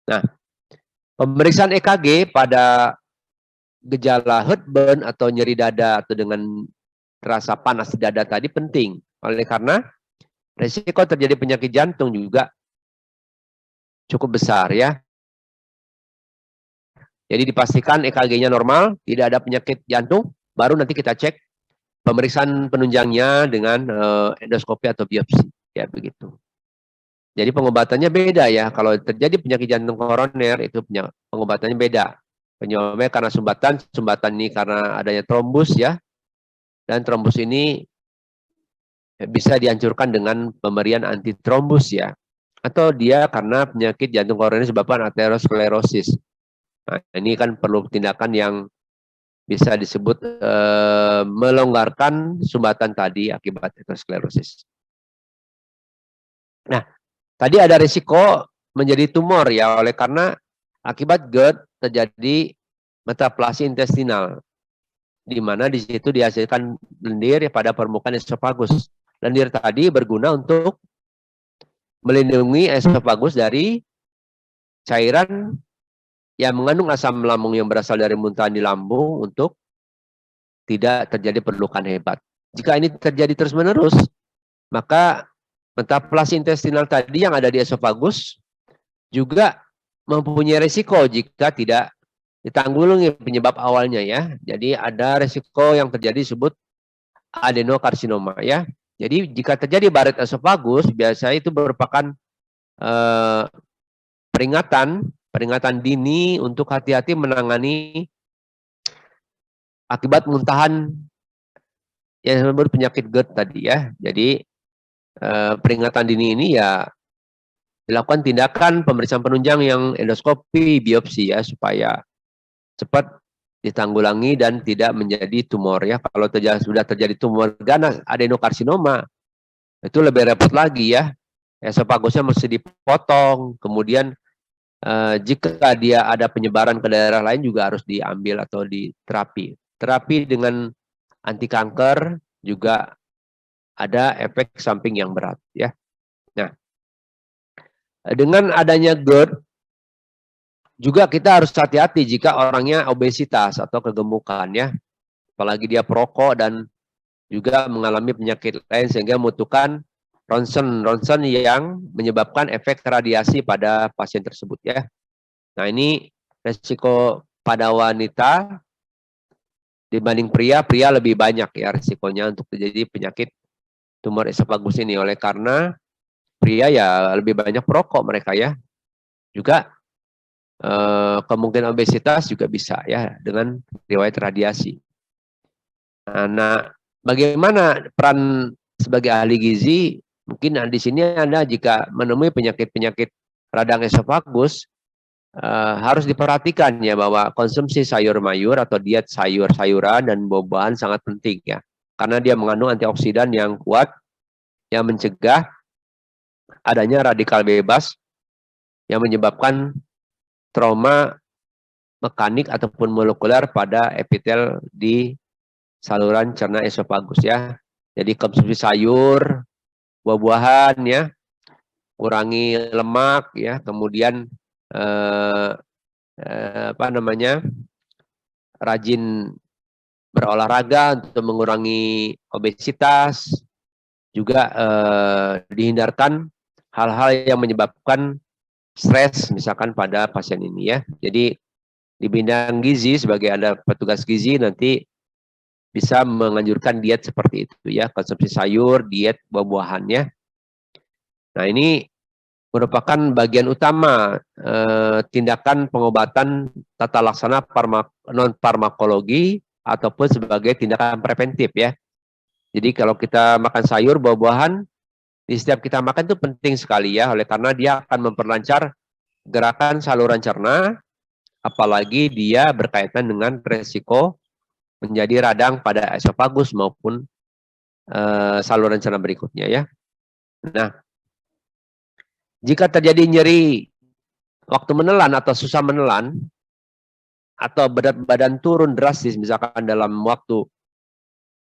Nah, pemeriksaan EKG pada gejala heartburn atau nyeri dada atau dengan rasa panas di dada tadi penting. Oleh karena risiko terjadi penyakit jantung juga cukup besar ya. Jadi dipastikan EKG-nya normal, tidak ada penyakit jantung, baru nanti kita cek pemeriksaan penunjangnya dengan endoskopi atau biopsi ya begitu. Jadi pengobatannya beda ya. Kalau terjadi penyakit jantung koroner itu pengobatannya beda. Penyebabnya karena sumbatan ini karena adanya trombus ya. Dan trombus ini bisa dihancurkan dengan pemberian antitrombus ya. Atau dia karena penyakit jantung koroner disebabkan aterosklerosis. Nah, ini kan perlu tindakan yang bisa disebut melonggarkan sumbatan tadi akibat aterosklerosis. Nah, tadi ada risiko menjadi tumor ya, oleh karena akibat GERD terjadi metaplasi intestinal, di mana di situ dihasilkan lendir pada permukaan esofagus. Lendir tadi berguna untuk melindungi esofagus dari cairan yang mengandung asam lambung yang berasal dari muntahan di lambung untuk tidak terjadi perlukan hebat. Jika ini terjadi terus-menerus, maka metaplasi intestinal tadi yang ada di esofagus juga mempunyai risiko jika tidak ditanggulangi penyebab awalnya ya. Jadi ada risiko yang terjadi disebut adenokarsinoma ya. Jadi jika terjadi Barrett esophagus, biasanya itu merupakan peringatan dini untuk hati-hati menangani akibat muntahan yang disebut penyakit GERD tadi ya. Jadi peringatan dini ini ya dilakukan tindakan pemeriksaan penunjang yang endoskopi, biopsi ya, supaya cepat ditanggulangi dan tidak menjadi tumor ya. Kalau sudah terjadi tumor ganas adenokarsinoma, itu lebih repot lagi ya. Esofagusnya mesti dipotong, kemudian jika dia ada penyebaran ke daerah lain juga harus diambil atau diterapi. Terapi dengan anti kanker juga ada efek samping yang berat ya. Nah, dengan adanya GERD juga kita harus hati-hati jika orangnya obesitas atau kegemukan ya. Apalagi dia perokok dan juga mengalami penyakit lain sehingga membutuhkan ronsen yang menyebabkan efek radiasi pada pasien tersebut ya. Nah, ini resiko pada wanita dibanding pria lebih banyak ya resikonya untuk terjadi penyakit tumor esofagus ini, oleh karena pria ya lebih banyak perokok mereka ya. Juga kemungkinan obesitas juga bisa ya dengan riwayat radiasi. Nah, bagaimana peran sebagai ahli gizi? Mungkin di sini Anda jika menemui penyakit-penyakit radang esofagus harus diperhatikan ya bahwa konsumsi sayur mayur atau diet sayur-sayuran dan buah-buahan sangat penting ya. Karena dia mengandung antioksidan yang kuat yang mencegah adanya radikal bebas yang menyebabkan trauma mekanik ataupun molekuler pada epitel di saluran cerna esofagus ya. Jadi konsumsi sayur, buah-buahan ya, kurangi lemak ya, kemudian rajin berolahraga untuk mengurangi obesitas, juga dihindarkan hal-hal yang menyebabkan stres misalkan pada pasien ini ya. Jadi di bidang gizi sebagai Anda petugas gizi nanti bisa menganjurkan diet seperti itu ya, konsumsi sayur, diet buah-buahan ya. Nah, ini merupakan bagian utama tindakan pengobatan tata laksana non farmakologi ataupun sebagai tindakan preventif ya. Jadi kalau kita makan sayur, buah-buahan, di setiap kita makan itu penting sekali ya, oleh karena dia akan memperlancar gerakan saluran cerna, apalagi dia berkaitan dengan resiko menjadi radang pada esofagus maupun saluran cerna berikutnya ya. Nah, jika terjadi nyeri waktu menelan atau susah menelan, atau berat badan turun drastis, misalkan dalam waktu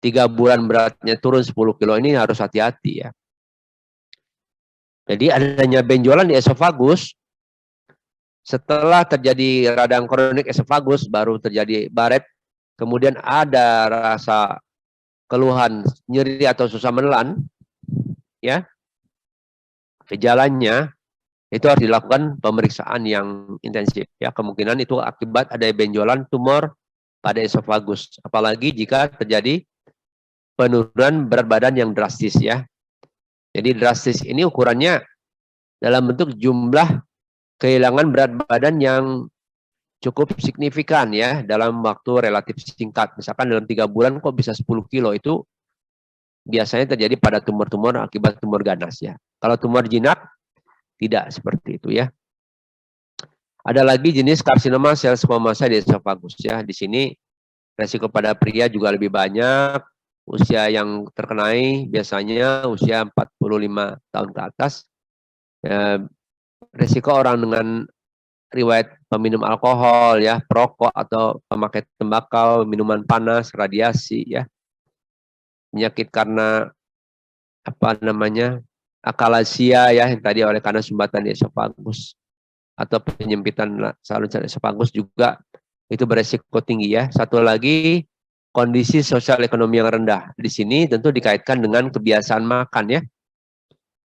3 bulan beratnya turun 10 kilo, ini harus hati-hati ya. Jadi adanya benjolan di esofagus, setelah terjadi radang kronik esofagus, baru terjadi baret, kemudian ada rasa keluhan nyeri atau susah menelan, ya, gejalanya itu harus dilakukan pemeriksaan yang intensif ya, kemungkinan itu akibat ada benjolan tumor pada esofagus, apalagi jika terjadi penurunan berat badan yang drastis ya. Jadi drastis ini ukurannya dalam bentuk jumlah kehilangan berat badan yang cukup signifikan ya dalam waktu relatif singkat. Misalkan dalam 3 bulan kok bisa 10 kilo, itu biasanya terjadi pada tumor-tumor akibat tumor ganas ya. Kalau tumor jinak tidak seperti itu ya. Ada lagi jenis karsinoma sel squamous di esofagus ya. Di sini resiko pada pria juga lebih banyak. Usia yang terkenai biasanya usia 45 tahun ke atas. Resiko orang dengan riwayat peminum alkohol ya, perokok atau pemakai tembakau, minuman panas, radiasi ya. Penyakit karena apa namanya? Akalasia ya, yang tadi oleh karena sumbatan di esofagus atau penyempitan saluran esofagus juga itu beresiko tinggi ya. Satu lagi, kondisi sosial ekonomi yang rendah. Di sini tentu dikaitkan dengan kebiasaan makan ya.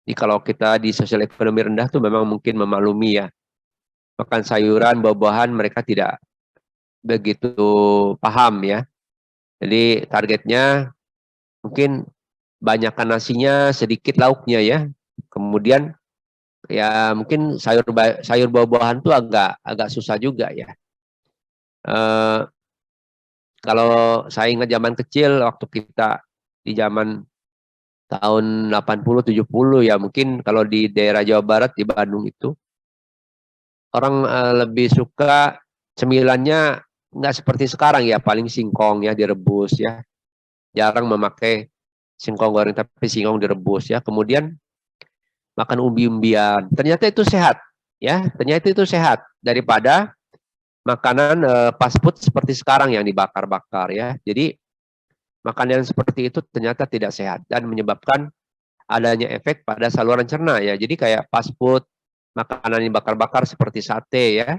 Jadi kalau kita di sosial ekonomi rendah tuh memang mungkin memaklumi ya. Makan sayuran, buah-buahan mereka tidak begitu paham ya. Jadi targetnya mungkin banyakkan nasinya, sedikit lauknya ya. Kemudian ya mungkin sayur buah-buahan tuh agak susah juga ya. Kalau saya ingat zaman kecil waktu kita di zaman tahun 80 70 ya, mungkin kalau di daerah Jawa Barat di Bandung itu orang lebih suka cemilannya nggak seperti sekarang ya, paling singkong ya direbus ya. Jarang memakai singkong goreng tapi singkong direbus ya. Kemudian makan umbi-umbian. Ternyata itu sehat ya. Ternyata itu sehat daripada makanan fast food seperti sekarang yang dibakar-bakar ya. Jadi makanan seperti itu ternyata tidak sehat dan menyebabkan adanya efek pada saluran cerna ya. Jadi kayak fast food, makanan yang bakar-bakar seperti sate ya,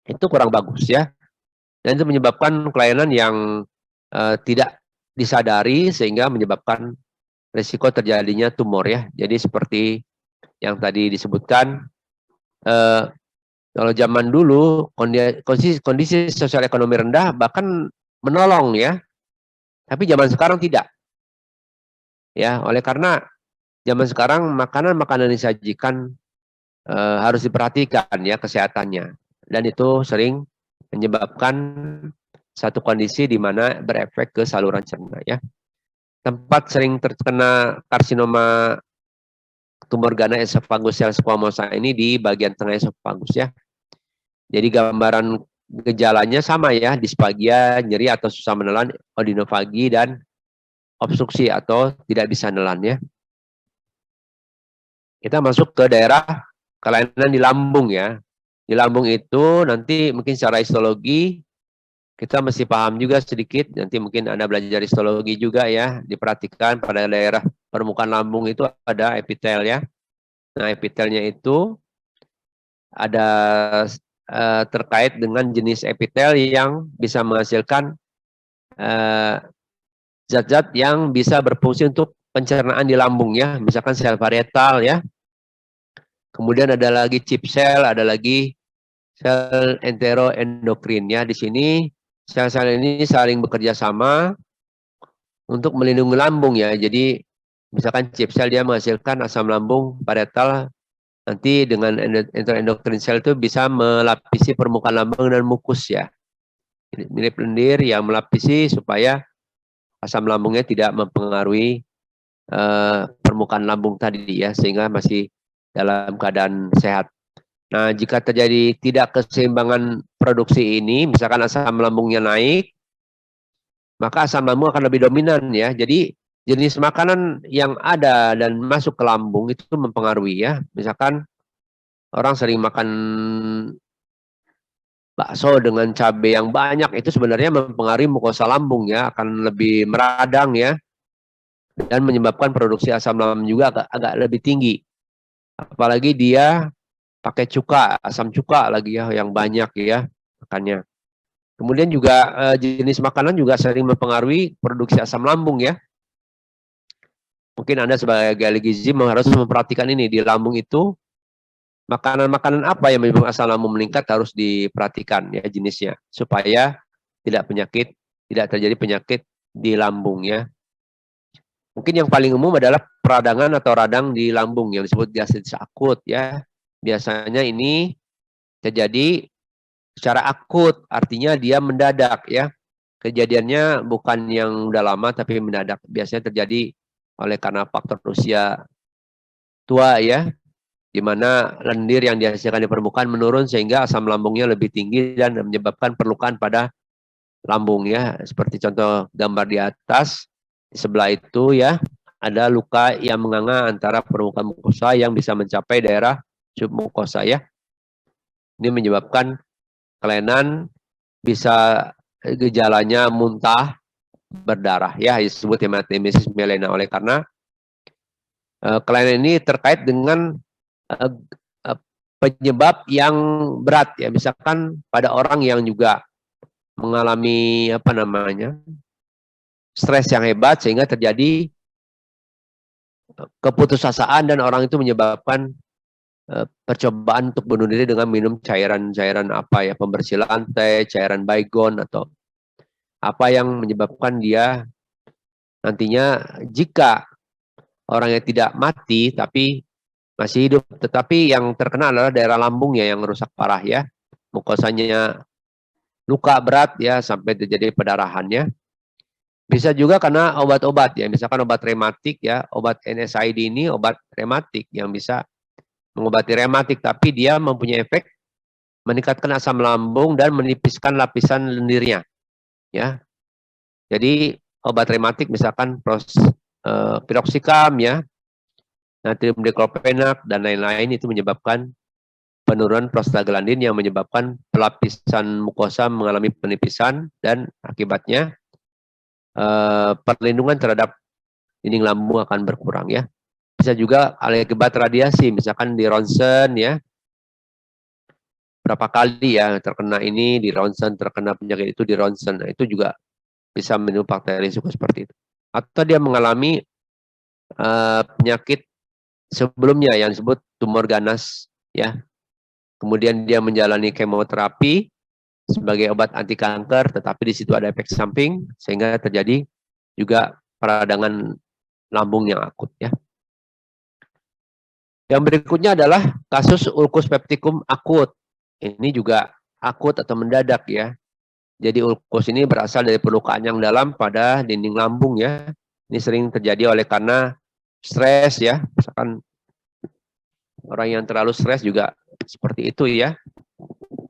itu kurang bagus ya. Dan itu menyebabkan kelainan yang tidak disadari sehingga menyebabkan risiko terjadinya tumor ya. Jadi seperti yang tadi disebutkan, kalau zaman dulu kondisi sosial ekonomi rendah bahkan menolong ya, tapi zaman sekarang tidak. Ya, oleh karena zaman sekarang makanan-makanan yang disajikan harus diperhatikan ya kesehatannya, dan itu sering menyebabkan satu kondisi di mana berefek ke saluran cerna ya. Tempat sering terkena karsinoma tumor gana esofagus sel squamosa ini di bagian tengah esofagus ya. Jadi gambaran gejalanya sama ya, disfagia, nyeri atau susah menelan, odinofagi, dan obstruksi atau tidak bisa nelan ya. Kita masuk ke daerah kelainan di lambung ya. Di lambung itu nanti mungkin secara histologi kita mesti paham juga sedikit. Nanti mungkin Anda belajar histologi juga ya. Diperhatikan pada daerah permukaan lambung itu ada epitel ya. Nah, epitelnya itu ada terkait dengan jenis epitel yang bisa menghasilkan zat-zat yang bisa berfungsi untuk pencernaan di lambung ya, misalkan sel varietal ya. Kemudian ada lagi chip sel, ada lagi sel enteroendokrin ya. Di sini sel-sel ini saling bekerja sama untuk melindungi lambung ya. Jadi misalkan chip sel dia menghasilkan asam lambung parietal, nanti dengan enteroendokrin sel itu bisa melapisi permukaan lambung dan mukus ya. Mirip lendir yang melapisi supaya asam lambungnya tidak mempengaruhi permukaan lambung tadi ya, sehingga masih dalam keadaan sehat. Nah, jika terjadi tidak keseimbangan produksi ini, misalkan asam lambungnya naik, maka asam lambung akan lebih dominan ya. Jadi jenis makanan yang ada dan masuk ke lambung itu mempengaruhi ya. Misalkan orang sering makan bakso dengan cabai yang banyak, itu sebenarnya mempengaruhi mukosa lambung ya, akan lebih meradang ya, dan menyebabkan produksi asam lambung juga agak lebih tinggi. Apalagi dia pakai cuka, asam cuka lagi ya, yang banyak ya makannya. Kemudian juga jenis makanan juga sering mempengaruhi produksi asam lambung ya. Mungkin Anda sebagai ahli gizi harus memperhatikan ini di lambung itu, makanan-makanan apa yang menyebabkan asam lambung meningkat harus diperhatikan ya jenisnya, supaya tidak terjadi penyakit di lambung ya. Mungkin yang paling umum adalah peradangan atau radang di lambung yang disebut gastritis akut ya. Biasanya ini terjadi secara akut, artinya dia mendadak ya. Kejadiannya bukan yang udah lama tapi mendadak. Biasanya terjadi oleh karena faktor usia tua ya, di mana lendir yang dihasilkan di permukaan menurun sehingga asam lambungnya lebih tinggi dan menyebabkan perlukaan pada lambung ya. Seperti contoh gambar di atas, di sebelah itu ya, ada luka yang menganga antara permukaan mukosa yang bisa mencapai daerah submukosa ya. Ini menyebabkan kelainan, bisa gejalanya muntah, berdarah ya, disebut hematemesis melena. Oleh karena kelainan ini terkait dengan penyebab yang berat ya, misalkan pada orang yang juga mengalami stres yang hebat sehingga terjadi keputusasaan dan orang itu menyebabkan percobaan untuk bunuh diri dengan minum cairan-cairan apa ya, pembersih lantai, cairan baygon atau apa yang menyebabkan dia nantinya, jika orangnya tidak mati tapi masih hidup, tetapi yang terkena adalah daerah lambungnya yang rusak parah ya, mukosanya luka berat ya sampai terjadi pendarahannya. Bisa juga karena obat-obat ya, misalkan obat rematik ya, obat NSAID ini obat rematik yang bisa mengobati rematik, tapi dia mempunyai efek meningkatkan asam lambung dan menipiskan lapisan lendirnya ya. Jadi obat rematik misalkan piroxicam ya, natrium diklofenak dan lain-lain, itu menyebabkan penurunan prostaglandin yang menyebabkan pelapisan mukosa mengalami penipisan dan akibatnya perlindungan terhadap dinding lambung akan berkurang ya. Bisa juga akibat radiasi, misalkan di ronsen ya, berapa kali ya terkena ini di ronsen, terkena penyakit itu di ronsen, nah, itu juga bisa menimbulkan bakteri risiko seperti itu. Atau dia mengalami penyakit sebelumnya yang disebut tumor ganas ya, kemudian dia menjalani kemoterapi sebagai obat anti kanker, tetapi di situ ada efek samping sehingga terjadi juga peradangan lambung yang akut ya. Yang berikutnya adalah kasus ulkus peptikum akut. Ini juga akut atau mendadak ya. Jadi ulkus ini berasal dari perlukaan yang dalam pada dinding lambung ya. Ini sering terjadi oleh karena stres ya. Misalkan orang yang terlalu stres juga seperti itu ya.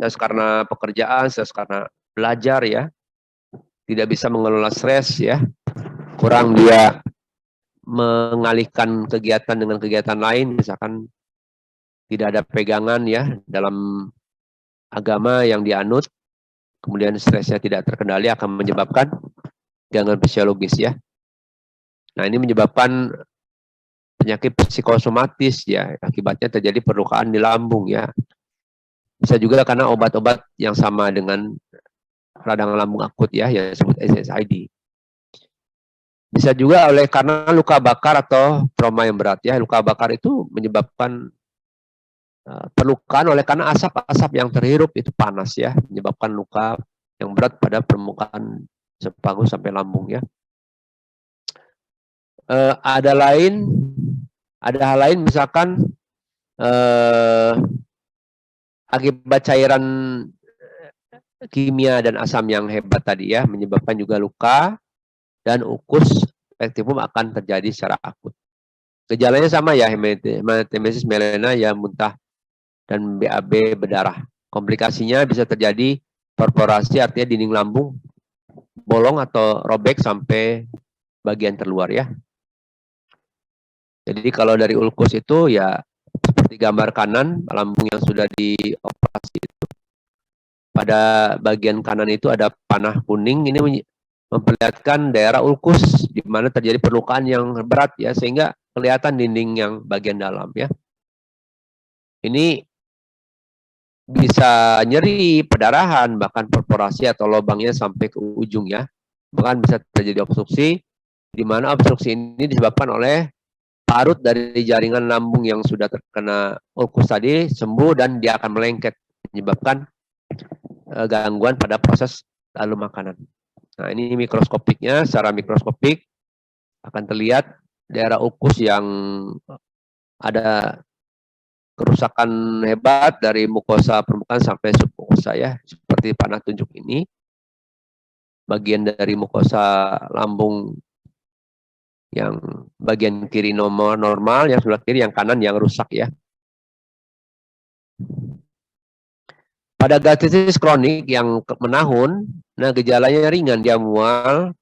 Stres karena pekerjaan, stres karena belajar ya. Tidak bisa mengelola stres ya. Kurang dia mengalihkan kegiatan dengan kegiatan lain, misalkan tidak ada pegangan ya dalam agama yang dianut, kemudian stresnya tidak terkendali akan menyebabkan gangguan fisiologis ya. Nah, ini menyebabkan penyakit psikosomatis ya, akibatnya terjadi perlukaan di lambung ya. Bisa juga karena obat-obat yang sama dengan radang lambung akut ya, yang disebut SSID. Bisa juga oleh karena luka bakar atau trauma yang berat ya. Luka bakar itu menyebabkan perlukaan oleh karena asap-asap yang terhirup itu panas ya, menyebabkan luka yang berat pada permukaan esofagus sampai lambung ya. Ada hal lain misalkan akibat cairan kimia dan asam yang hebat tadi ya, menyebabkan juga luka dan ukus ektivum akan terjadi secara akut. Gejalanya sama ya, hematemesis melena ya, muntah dan BAB berdarah. Komplikasinya bisa terjadi perforasi, artinya dinding lambung bolong atau robek sampai bagian terluar ya. Jadi kalau dari ulkus itu ya seperti gambar kanan, lambung yang sudah dioperasi itu. Pada bagian kanan itu ada panah kuning, ini memperlihatkan daerah ulkus di mana terjadi perlukaan yang berat ya, sehingga kelihatan dinding yang bagian dalam ya. Ini bisa nyeri, perdarahan, bahkan perforasi atau lubangnya sampai ke ujung ya. Bahkan bisa terjadi obstruksi, di mana obstruksi ini disebabkan oleh parut dari jaringan lambung yang sudah terkena ulkus tadi sembuh dan dia akan melengket, menyebabkan gangguan pada proses lalu makanan. Nah, ini mikroskopiknya, secara mikroskopik akan terlihat daerah ulkus yang ada kerusakan hebat dari mukosa permukaan sampai submukosa ya, seperti panah tunjuk ini. Bagian dari mukosa lambung yang bagian kiri normal, yang sebelah kiri, yang kanan yang rusak ya. Pada gastritis kronik yang menahun, nah gejalanya ringan, dia mual,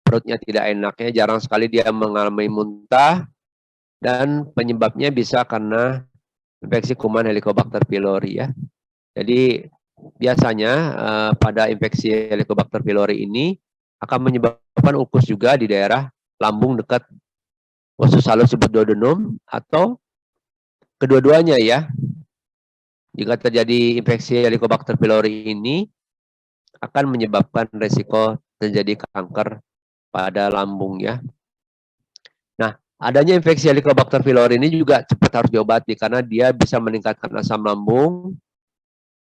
perutnya tidak enak ya, jarang sekali dia mengalami muntah, dan penyebabnya bisa karena infeksi kuman Helicobacter pylori ya. Jadi biasanya pada infeksi Helicobacter pylori ini akan menyebabkan ulkus juga di daerah lambung dekat usus halus subduodenum atau kedua-duanya ya. Jika terjadi infeksi Helicobacter pylori ini akan menyebabkan resiko terjadi kanker pada lambung ya. Nah, adanya infeksi Helicobacter pylori ini juga cepat harus diobati karena dia bisa meningkatkan asam lambung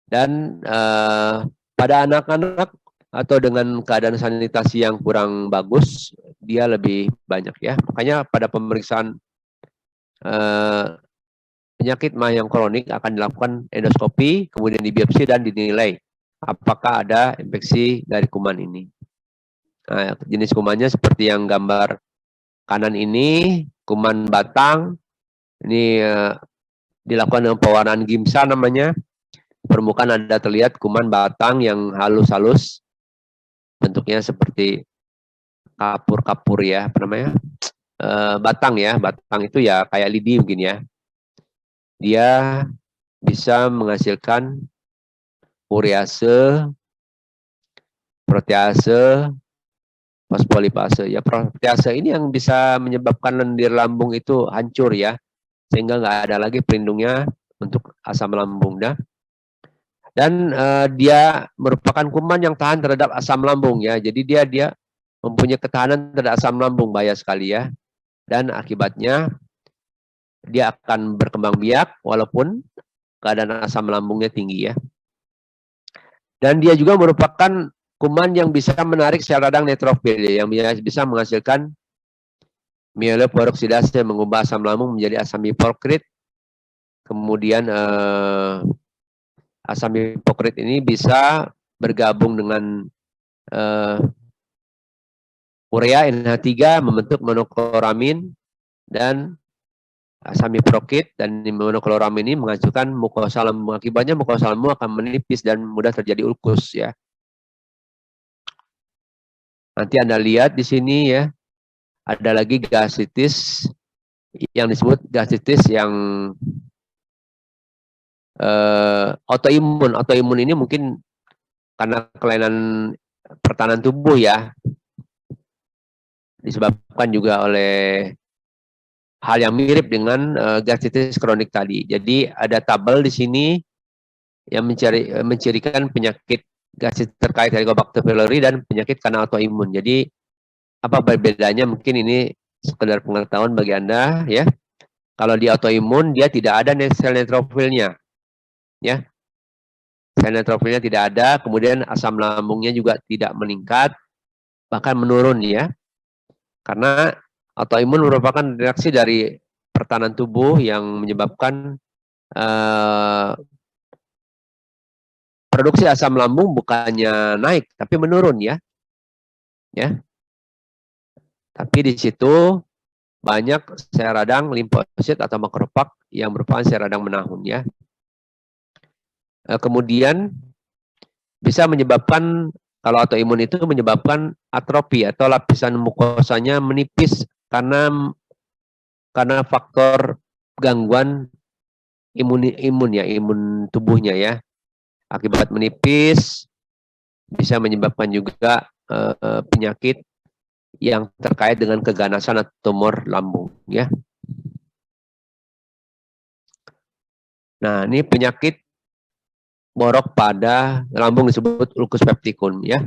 dan pada anak-anak atau dengan keadaan sanitasi yang kurang bagus dia lebih banyak ya. Makanya pada pemeriksaan penyakit mah yang kronik akan dilakukan endoskopi, kemudian dibiopsi dan dinilai apakah ada infeksi dari kuman ini. Nah, jenis kumannya seperti yang gambar kanan ini, kuman batang. Ini dilakukan dengan pewarnaan Gimsa namanya. Permukaan ada terlihat kuman batang yang halus-halus. Bentuknya seperti kapur-kapur ya, apa namanya? Batang ya, batang itu ya kayak lidi mungkin ya. Dia bisa menghasilkan urease, protease, fosfolipase. Ya, protease ini yang bisa menyebabkan lendir lambung itu hancur ya, sehingga nggak ada lagi pelindungnya untuk asam lambung dah. Dan dia merupakan kuman yang tahan terhadap asam lambung ya. Jadi dia mempunyai ketahanan terhadap asam lambung, bahaya sekali ya. Dan akibatnya dia akan berkembang biak walaupun keadaan asam lambungnya tinggi ya. Dan dia juga merupakan kuman yang bisa menarik sel radang neutrofil yang bisa menghasilkan mieloperoksidase, mengubah asam lambung menjadi asam hipokrit. Kemudian asam hipokrit ini bisa bergabung dengan urea NH3 membentuk monokloramin, dan asam hipokrit dan monokloramin ini menghasilkan mukosa lambung. Akibatnya mukosa lambung akan menipis dan mudah terjadi ulkus ya. Nanti Anda lihat di sini ya, ada lagi gastritis yang disebut gastritis yang autoimun. Autoimun ini mungkin karena kelainan pertahanan tubuh ya, disebabkan juga oleh hal yang mirip dengan gastritis kronik tadi. Jadi ada tabel di sini yang mencirikan penyakit gastritis terkait Helicobacter pylori dan penyakit karena autoimun. Jadi apa bedanya? Mungkin ini sekedar pengetahuan bagi Anda ya. Kalau di autoimun dia tidak ada sel neutrofilnya, ya. Sel neutrofilnya tidak ada, kemudian asam lambungnya juga tidak meningkat, bahkan menurun ya. Karena autoimun merupakan reaksi dari pertahanan tubuh yang menyebabkan produksi asam lambung bukannya naik, tapi menurun ya. Ya. Tapi di situ banyak sel radang limfosit atau makropak yang merupakan sel radang menahun ya. Kemudian bisa menyebabkan, kalau autoimun itu menyebabkan atrofi atau lapisan mukosanya menipis karena faktor gangguan imun tubuhnya ya. Akibat menipis bisa menyebabkan juga penyakit yang terkait dengan keganasan atau tumor lambung ya. Nah, ini penyakit borok pada lambung disebut ulcus pepticum ya.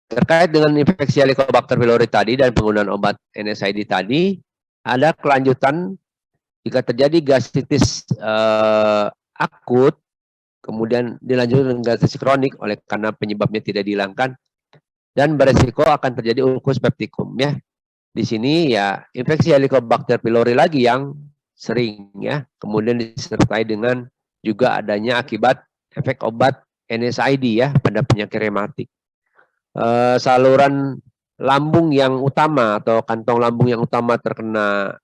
Terkait dengan infeksi Helicobacter pylori tadi dan penggunaan obat NSAID tadi, ada kelanjutan jika terjadi gastritis akut, kemudian dilanjutkan dengan gastritis kronik oleh karena penyebabnya tidak dihilangkan, dan beresiko akan terjadi ulcus pepticum ya. Di sini ya infeksi Helicobacter pylori lagi yang sering ya, kemudian disertai dengan juga adanya akibat efek obat NSAID ya pada penyakit rematik. Saluran lambung yang utama atau kantong lambung yang utama terkena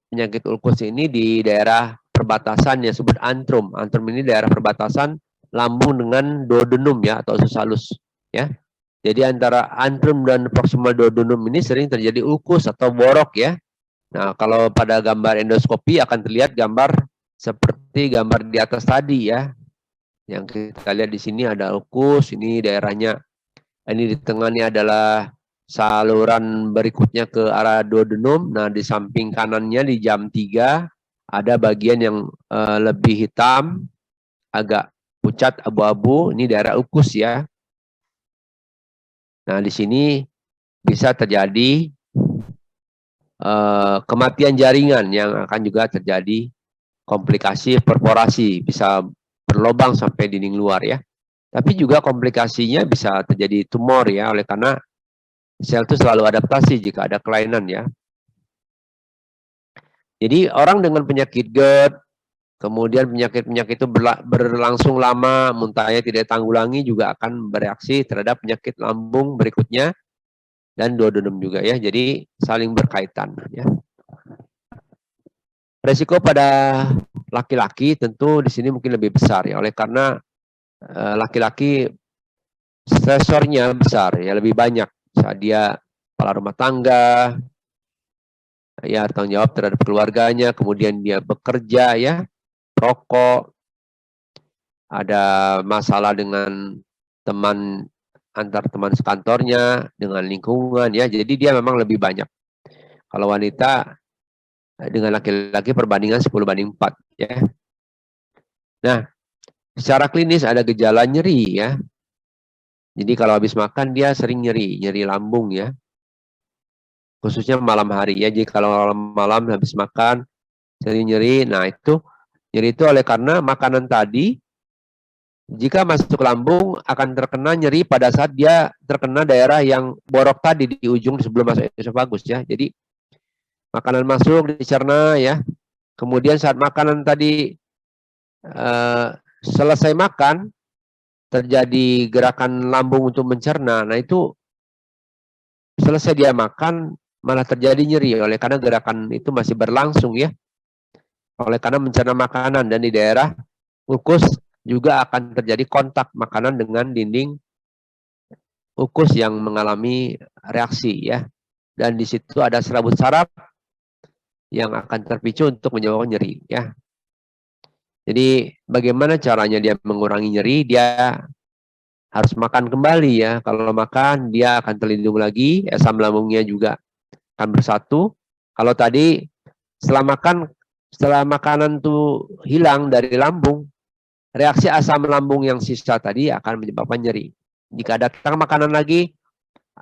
penyakit ulkus ini di daerah perbatasan yang disebut antrum. Antrum ini daerah perbatasan lambung dengan duodenum ya atau usus halus ya. Jadi antara antrum dan proximal duodenum ini sering terjadi ulkus atau borok ya. Nah, kalau pada gambar endoskopi akan terlihat gambar seperti gambar di atas tadi ya. Yang kita lihat di sini ada ulkus, ini daerahnya. Ini di tengahnya adalah saluran berikutnya ke arah duodenum. Nah, di samping kanannya di jam 3 ada bagian yang lebih hitam, agak pucat abu-abu. Ini daerah ulkus ya. Nah, di sini bisa terjadi kematian jaringan yang akan juga terjadi komplikasi perforasi, bisa berlobang sampai dinding luar ya. Tapi juga komplikasinya bisa terjadi tumor ya, oleh karena sel itu selalu adaptasi jika ada kelainan ya. Jadi orang dengan penyakit GERD, kemudian penyakit-penyakit itu berlangsung lama, muntahnya tidak tanggulangi juga akan bereaksi terhadap penyakit lambung berikutnya dan duodenum juga ya. Jadi saling berkaitan ya. Resiko pada laki-laki tentu di sini mungkin lebih besar ya, oleh karena laki-laki stresornya besar ya, lebih banyak saat dia kepala rumah tangga ya, tanggung jawab terhadap keluarganya, kemudian dia bekerja ya, rokok, ada masalah dengan teman, antar teman sekantornya, dengan lingkungan ya, jadi dia memang lebih banyak. Kalau wanita dengan laki-laki perbandingan 10:4 ya. Nah, secara klinis ada gejala nyeri ya. Jadi kalau habis makan dia sering nyeri lambung ya. Khususnya malam hari ya. Jadi kalau malam habis makan sering nyeri, nah itu nyeri itu oleh karena makanan tadi jika masuk ke lambung akan terkena nyeri pada saat dia terkena daerah yang borok tadi di ujung sebelum masuk esofagus ya. Jadi makanan masuk dicerna ya. Kemudian saat makanan tadi selesai makan terjadi gerakan lambung untuk mencerna. Nah itu selesai dia makan malah terjadi nyeri oleh karena gerakan itu masih berlangsung ya. Oleh karena mencerna makanan, dan di daerah ulkus juga akan terjadi kontak makanan dengan dinding ulkus yang mengalami reaksi ya. Dan di situ ada serabut saraf yang akan terpicu untuk menyebabkan nyeri ya. Jadi bagaimana caranya dia mengurangi nyeri? Dia harus makan kembali ya. Kalau makan dia akan terlindung lagi, asam lambungnya juga akan bersatu. Kalau tadi setelah makanan itu hilang dari lambung, reaksi asam lambung yang sisa tadi akan menyebabkan nyeri. Jika datang makanan lagi,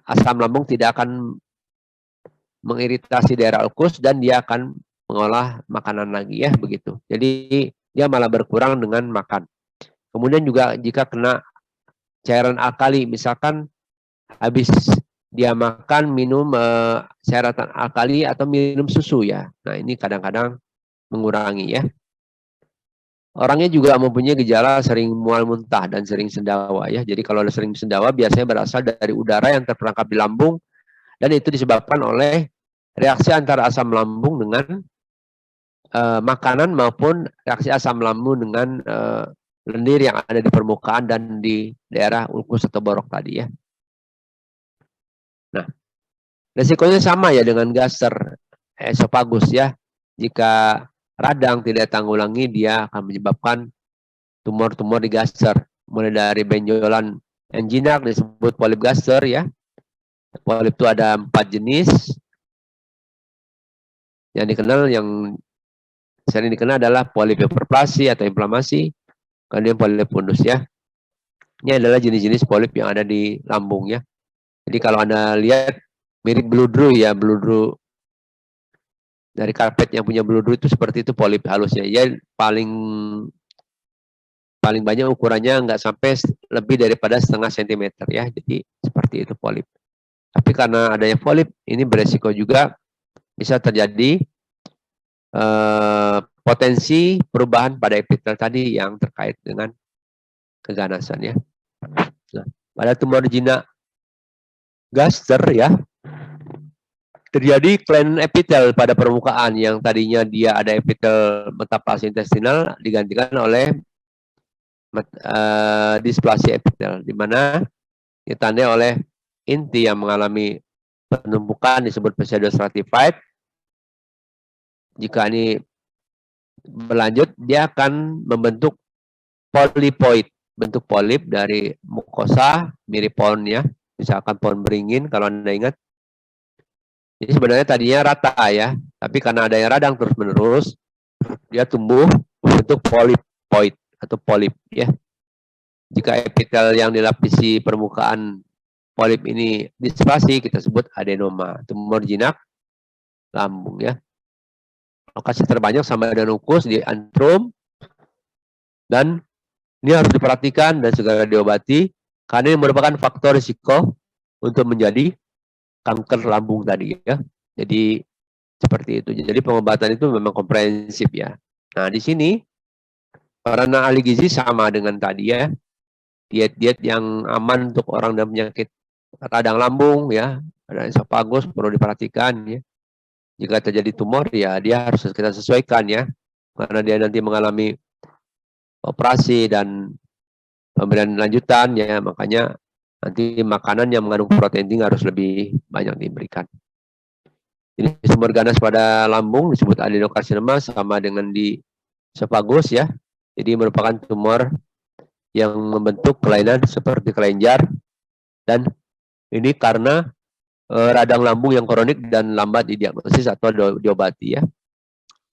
asam lambung tidak akan mengiritasi daerah ulkus dan dia akan mengolah makanan lagi ya begitu. Jadi dia malah berkurang dengan makan. Kemudian juga jika kena cairan alkali, misalkan habis dia makan minum cairan alkali atau minum susu ya. Nah ini kadang-kadang mengurangi ya. Orangnya juga mempunyai gejala sering mual muntah dan sering sendawa ya. Jadi kalau sering sendawa biasanya berasal dari udara yang terperangkap di lambung dan itu disebabkan oleh reaksi antara asam lambung dengan makanan maupun reaksi asam lambung dengan lendir yang ada di permukaan dan di daerah ulkus atau borok tadi ya. Nah, resikonya sama ya dengan gaster esofagus ya. Jika radang tidak tanggulangi, dia akan menyebabkan tumor-tumor di gaster. Mulai dari benjolan angina disebut polip gaster ya. Polip itu ada 4 jenis. Yang dikenal, yang sering dikenal adalah polip hiperplasi atau inflamasi. Kemudian polip fundus ya. Ini adalah jenis-jenis polip yang ada di lambung ya. Jadi kalau Anda lihat mirip bludru ya, bludru dari karpet yang punya bludru itu seperti itu polip halusnya. Ya paling banyak ukurannya nggak sampai lebih daripada setengah sentimeter ya. Jadi seperti itu polip. Tapi karena adanya polip ini beresiko juga bisa terjadi potensi perubahan pada epitel tadi yang terkait dengan keganasan ya. Nah, pada tumor jinak gaster ya, terjadi kelainan epitel pada permukaan yang tadinya dia ada epitel metaplasia intestinal digantikan oleh displasia epitel, di mana ditandai oleh inti yang mengalami penumpukan disebut pseudostratified. Jika ini berlanjut, dia akan membentuk polipoid, bentuk polip dari mukosa mirip pohon ya, misalkan pohon beringin kalau Anda ingat. Jadi sebenarnya tadinya rata ya, tapi karena ada yang radang terus-menerus, dia tumbuh bentuk polipoid atau polip ya. Jika epitel yang dilapisi permukaan polip ini displasi, kita sebut adenoma, tumor jinak lambung ya. Lokasi terbanyak sama dengan ukus di antrum, dan ini harus diperhatikan dan segera diobati karena ini merupakan faktor risiko untuk menjadi kanker lambung tadi ya. Jadi seperti itu. Jadi pengobatan itu memang komprehensif ya. Nah di sini karena ahli gizi sama dengan tadi ya, diet-diet yang aman untuk orang dengan penyakit radang lambung ya, ada esofagus perlu diperhatikan ya. Jika terjadi tumor ya dia harus kita sesuaikan ya, karena dia nanti mengalami operasi dan pemberian lanjutan ya, makanya nanti makanan yang mengandung protein tinggi harus lebih banyak diberikan. Ini sumber ganas pada lambung disebut adenokarsinoma sama dengan di esofagus ya. Jadi merupakan tumor yang membentuk kelainan seperti kelenjar, dan ini karena radang lambung yang kronik dan lambat didiagnosis atau diobati ya.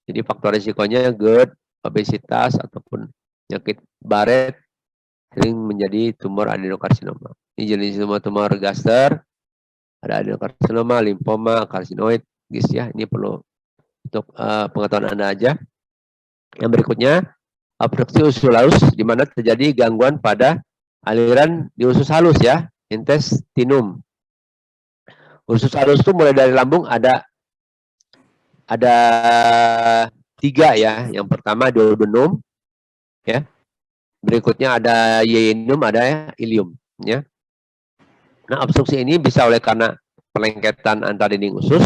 Jadi faktor risikonya GERD, obesitas ataupun penyakit Barrett sering menjadi tumor adenokarsinoma. Ini jenis tumor gaster, ada adenokarsinoma, limfoma, karsinoid, GIS ya. Ini perlu untuk pengetahuan Anda aja. Yang berikutnya, obstruksi usus halus, di mana terjadi gangguan pada aliran di usus halus ya, intestinum. Usus halus itu mulai dari lambung ada 3 ya. Yang pertama duodenum ya. Berikutnya ada yeyinum, ada ilium ya. Nah, obstruksi ini bisa oleh karena pelengketan antar dinding usus,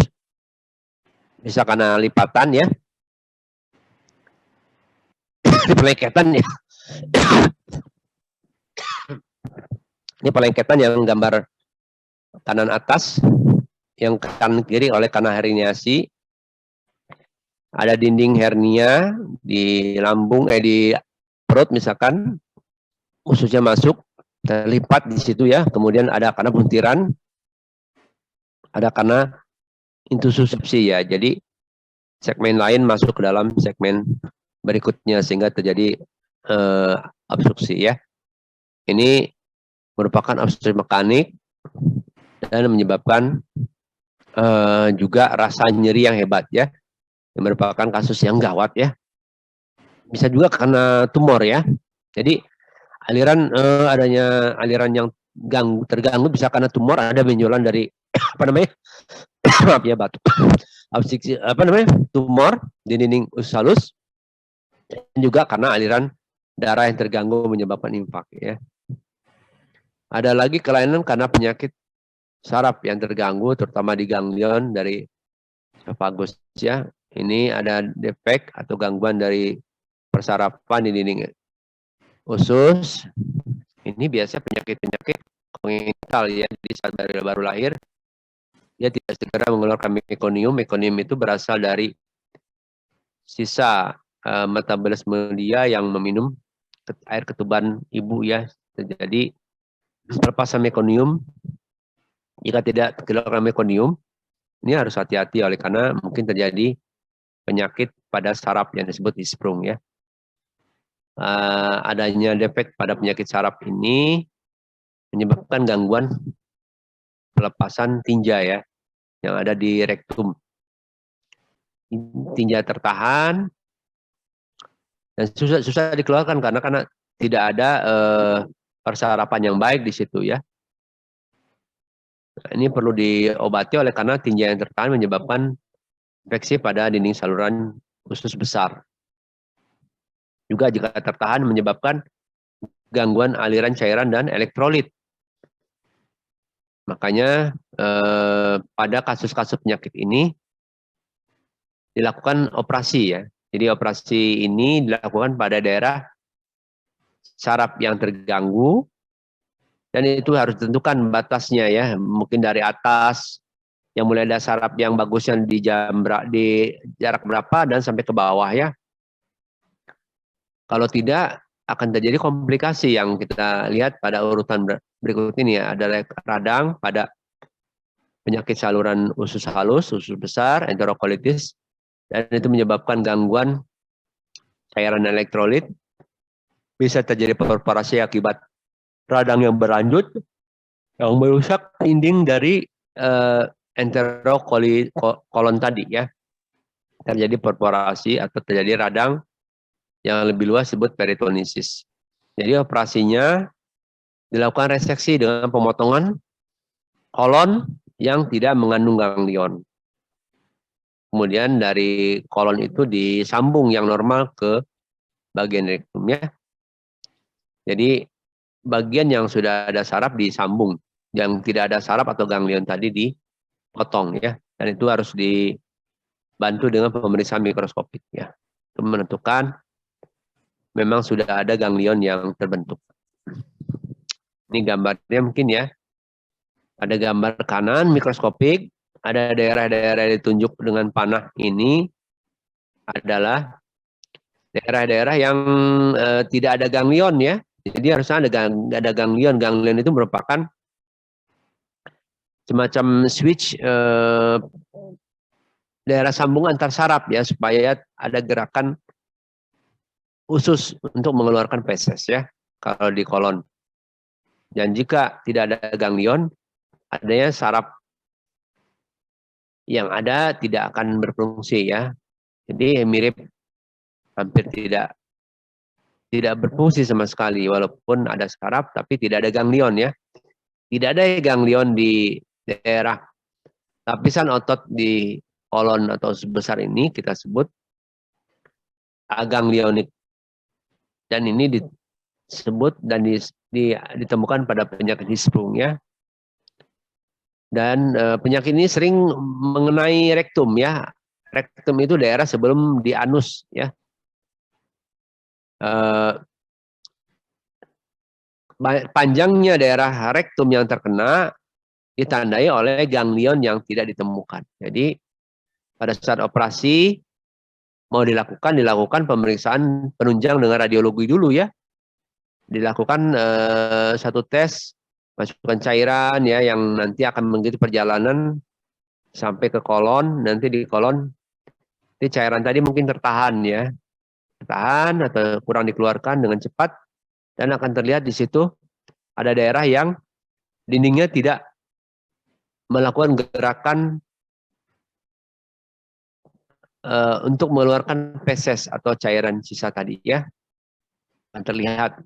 bisa karena lipatan ya. Pelengketan ya. Ini pelengketan yang gambar kanan atas, yang kanan kiri oleh karena herniasi. Ada dinding hernia di lambung, di perut misalkan, ususnya masuk, terlipat di situ ya. Kemudian ada karena buntiran, ada karena intussusepsi ya. Jadi segmen lain masuk ke dalam segmen berikutnya sehingga terjadi obstruksi ya. Ini merupakan obstruksi mekanik dan menyebabkan juga rasa nyeri yang hebat ya. yang merupakan kasus yang gawat ya. Bisa juga karena tumor ya. Jadi adanya aliran yang terganggu bisa karena tumor, ada benjolan dari apa namanya maaf ya batuk tumor di dinding usus halus, dan juga karena aliran darah yang terganggu menyebabkan infak ya. Ada lagi kelainan karena penyakit saraf yang terganggu, terutama di ganglion dari esophagus ya. Ini ada defek atau gangguan dari persarapan di dinding usus. Ini biasa penyakit-penyakit kongenital ya. Jadi saat baru lahir dia tidak segera mengeluarkan mekonium. Mekonium itu berasal dari sisa metabolisme dia yang meminum air ketuban ibu ya. Jadi pelepasan mekonium, jika tidak keluarkan mekonium, ini harus hati-hati oleh karena mungkin terjadi penyakit pada saraf yang disebut disprung ya. Adanya defek pada penyakit saraf ini menyebabkan gangguan pelepasan tinja ya yang ada di rektum. Tinja tertahan dan susah dikeluarkan karena tidak ada persarapan yang baik di situ ya. Nah, ini perlu diobati oleh karena tinja yang tertahan menyebabkan infeksi pada dinding saluran usus besar. Juga jika tertahan menyebabkan gangguan aliran cairan dan elektrolit. Makanya pada kasus-kasus penyakit ini dilakukan operasi ya. Jadi operasi ini dilakukan pada daerah saraf yang terganggu, dan itu harus ditentukan batasnya ya. Mungkin dari atas yang mulai ada saraf yang bagusnya di jarak berapa dan sampai ke bawah ya. Kalau tidak akan terjadi komplikasi yang kita lihat pada urutan berikut ini ya. Ada radang pada penyakit saluran usus halus, usus besar, enterokolitis, dan itu menyebabkan gangguan cairan elektrolit. Bisa terjadi perforasi akibat radang yang berlanjut yang merusak dinding dari enterokolon tadi ya. Terjadi perforasi atau terjadi radang yang lebih luas disebut peritonisis. Jadi operasinya dilakukan reseksi dengan pemotongan kolon yang tidak mengandung ganglion. Kemudian dari kolon itu disambung yang normal ke bagian rektum ya. Jadi bagian yang sudah ada saraf disambung, yang tidak ada saraf atau ganglion tadi dipotong ya. Dan itu harus dibantu dengan pemeriksaan mikroskopik ya. Untuk menentukan memang sudah ada ganglion yang terbentuk. Ini gambarnya mungkin ya. Ada gambar kanan mikroskopik, ada daerah-daerah ditunjuk dengan panah ini adalah daerah-daerah yang tidak ada ganglion ya. Jadi harusnya ada ganglion. Ganglion itu merupakan semacam switch daerah sambung antar saraf ya, supaya ada gerakan usus untuk mengeluarkan feses ya kalau di kolon. Dan jika tidak ada ganglion, adanya saraf yang ada tidak akan berfungsi ya. Jadi mirip hampir tidak berfungsi sama sekali, walaupun ada saraf tapi tidak ada ganglion ya. Tidak ada ganglion di daerah lapisan otot di kolon atau sebesar ini kita sebut aganglionik. Dan ini disebut dan ditemukan pada penyakit disprung ya. Dan penyakit ini sering mengenai rektum ya. Rektum itu daerah sebelum di anus ya. Panjangnya daerah rektum yang terkena ditandai oleh ganglion yang tidak ditemukan. Jadi pada saat operasi mau dilakukan pemeriksaan penunjang dengan radiologi dulu ya. Dilakukan satu tes masukkan cairan ya yang nanti akan mengikuti perjalanan sampai ke kolon. Nanti di kolon ini cairan tadi mungkin tertahan ya. Tertahan atau kurang dikeluarkan dengan cepat, dan akan terlihat di situ ada daerah yang dindingnya tidak melakukan gerakan untuk mengeluarkan feses atau cairan sisa tadi ya, akan terlihat.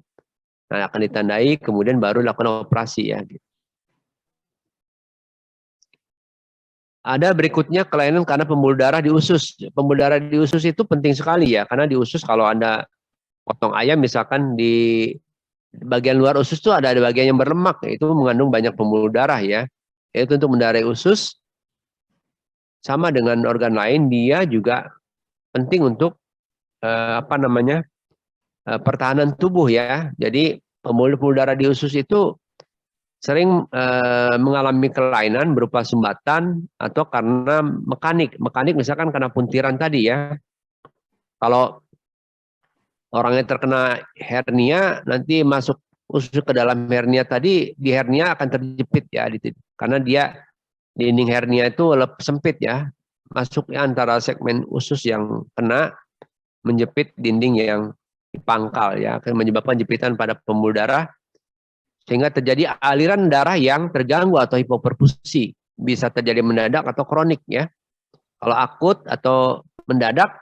Nah, akan ditandai, kemudian baru lakukan operasi ya. Ada berikutnya kelainan karena pembuluh darah di usus. Pembuluh darah di usus itu penting sekali ya, karena di usus kalau Anda potong ayam misalkan di bagian luar usus itu ada bagian yang berlemak, itu mengandung banyak pembuluh darah ya. Itu untuk mendarai usus, sama dengan organ lain, dia juga penting untuk pertahanan tubuh ya. Jadi pembuluh darah di usus itu sering mengalami kelainan berupa sumbatan atau karena mekanik misalkan karena puntiran tadi ya. Kalau orangnya terkena hernia, nanti masuk usus ke dalam hernia tadi, di hernia akan terjepit ya, karena dia dinding hernia itu sempit ya, masuknya antara segmen usus yang kena menjepit dinding yang di pangkal ya, akan menyebabkan jepitan pada pembuluh darah sehingga terjadi aliran darah yang terganggu atau hipoperfusi. Bisa terjadi mendadak atau kronik ya. Kalau akut atau mendadak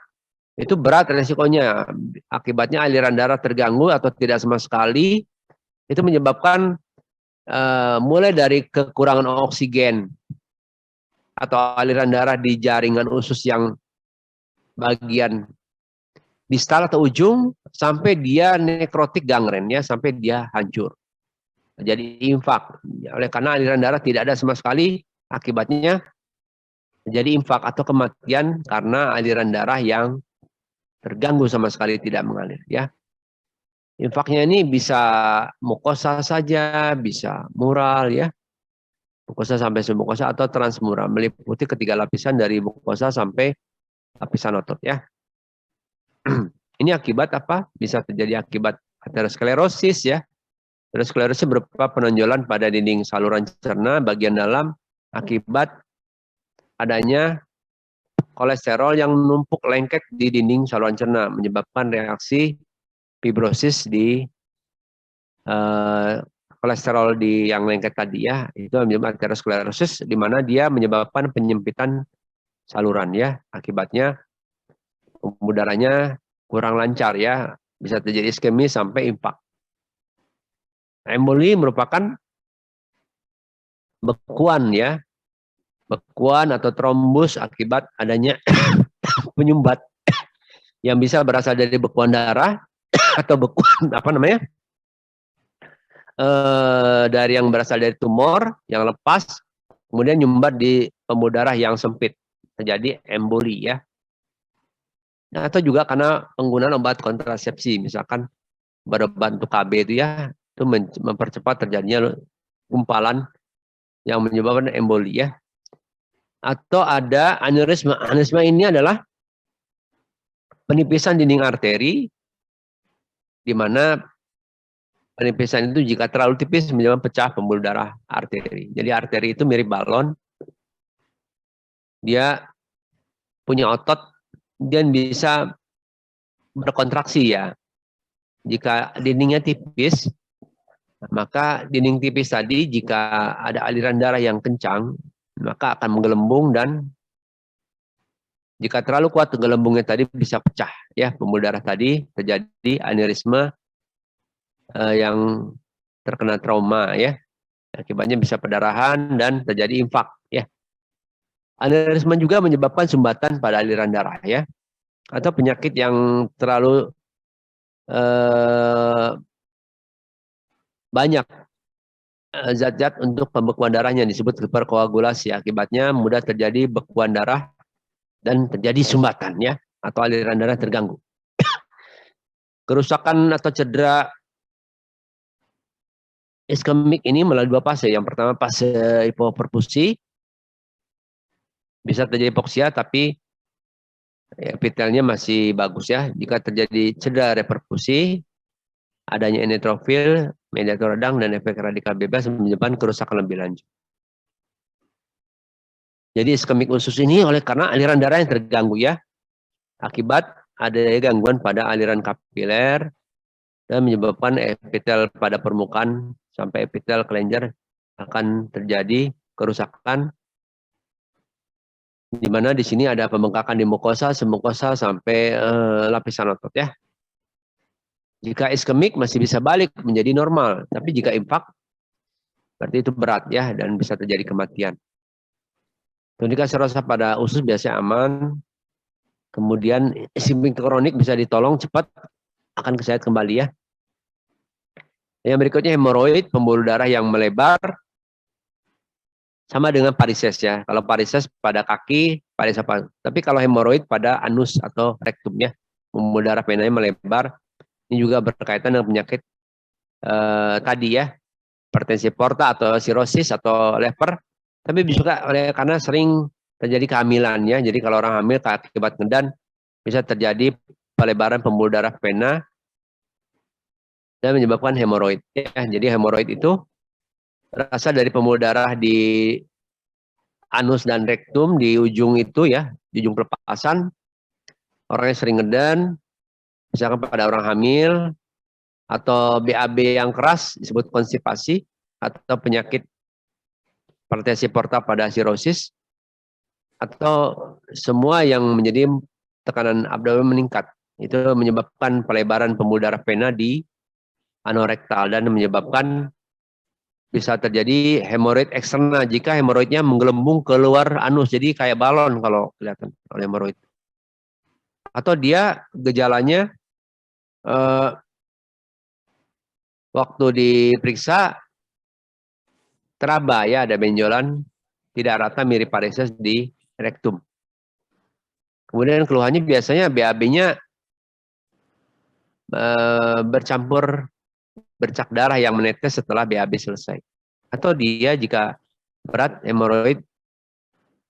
itu berat resikonya. Akibatnya aliran darah terganggu atau tidak sama sekali, itu menyebabkan mulai dari kekurangan oksigen atau aliran darah di jaringan usus yang bagian distal atau ujung, sampai dia nekrotik gangren ya, sampai dia hancur. Jadi infak. Oleh karena aliran darah tidak ada sama sekali, akibatnya jadi infak atau kematian karena aliran darah yang terganggu sama sekali tidak mengalir ya. Infaknya ini bisa mukosa saja, bisa mural ya. Mukosa sampai submukosa atau transmural, meliputi ketiga lapisan dari mukosa sampai lapisan otot ya. Ini akibat apa? Bisa terjadi akibat aterosklerosis ya. Aterosklerosis berupa penonjolan pada dinding saluran cerna bagian dalam akibat adanya kolesterol yang numpuk lengket di dinding saluran cerna, menyebabkan reaksi fibrosis di kolesterol di yang lengket tadi ya. Itu menyebabkan aterosklerosis, di mana dia menyebabkan penyempitan saluran ya. Akibatnya pembuluh darahnya kurang lancar ya, bisa terjadi iskemi sampai impak. Emboli merupakan bekuan ya, bekuan atau trombus akibat adanya penyumbat yang bisa berasal dari bekuan darah atau bekuan dari yang berasal dari tumor yang lepas kemudian nyumbat di pembuluh darah yang sempit, terjadi emboli ya. Nah, atau juga karena penggunaan obat kontrasepsi, misalkan obat untuk KB itu ya, itu mempercepat terjadinya gumpalan yang menyebabkan emboli ya. Atau ada aneurisma. Aneurisma ini adalah penipisan dinding arteri, di mana penipisan itu jika terlalu tipis menyebabkan pecah pembuluh darah arteri. Jadi arteri itu mirip balon, dia punya otot dan bisa berkontraksi ya. Jika dindingnya tipis, maka dinding tipis tadi jika ada aliran darah yang kencang, maka akan menggelembung, dan jika terlalu kuat gelembungnya tadi bisa pecah ya pembuluh darah tadi, terjadi aneurisma yang terkena trauma ya. Akibatnya bisa perdarahan dan terjadi infak ya. Aneurisma juga menyebabkan sumbatan pada aliran darah ya, atau penyakit yang terlalu banyak zat-zat untuk pembekuan darahnya disebut hiperkoagulasi. Akibatnya mudah terjadi bekuan darah dan terjadi sumbatan ya, atau aliran darah terganggu. Kerusakan atau cedera iskemik ini melalui dua fase. Yang pertama fase hipoperfusi, bisa terjadi hipoksia tapi epitelnya masih bagus ya. Jika terjadi cedera reperfusi, adanya neutrofil, mediator radang, dan efek radikal bebas menyebabkan kerusakan lebih lanjut. Jadi iskemik usus ini oleh karena aliran darah yang terganggu ya, akibat adanya gangguan pada aliran kapiler dan menyebabkan epitel pada permukaan sampai epitel kelenjar akan terjadi kerusakan Di mana di sini ada pembengkakan di mukosa, submukosa sampai lapisan otot ya. Jika iskemik masih bisa balik menjadi normal, tapi jika impak berarti itu berat ya dan bisa terjadi kematian. Tunika serosa pada usus biasanya aman. Kemudian iskemik kronik bisa ditolong cepat akan sehat kembali ya. Yang berikutnya hemoroid, pembuluh darah yang melebar. Sama dengan varises ya. Kalau varises pada kaki, varises apa? Tapi kalau hemoroid pada anus atau rektumnya, pembuluh darah venanya melebar. Ini juga berkaitan dengan penyakit tadi ya, hipertensi porta atau sirosis atau lever. Tapi juga karena sering terjadi kehamilan ya. Jadi kalau orang hamil akibat ngedan bisa terjadi pelebaran pembuluh darah vena dan menyebabkan hemoroid. Ya, jadi hemoroid itu berasal dari pembuluh darah di anus dan rektum di ujung itu ya, di ujung pelepasan. Orang yang sering ngedan, misalkan pada orang hamil, atau BAB yang keras disebut konstipasi, atau penyakit hipertensi porta pada sirosis, atau semua yang menjadi tekanan abdomen meningkat. Itu menyebabkan pelebaran pembuluh darah vena di anorektal dan menyebabkan bisa terjadi hemoroid eksternal jika hemoroidnya menggelembung keluar anus. Jadi kayak balon kalau kelihatan oleh hemoroid. Atau dia gejalanya waktu diperiksa teraba ya, ada benjolan tidak rata mirip varises di rektum. Kemudian keluhannya biasanya BAB-nya bercampur bercak darah yang menetes setelah BAB selesai. Atau dia jika berat hemoroid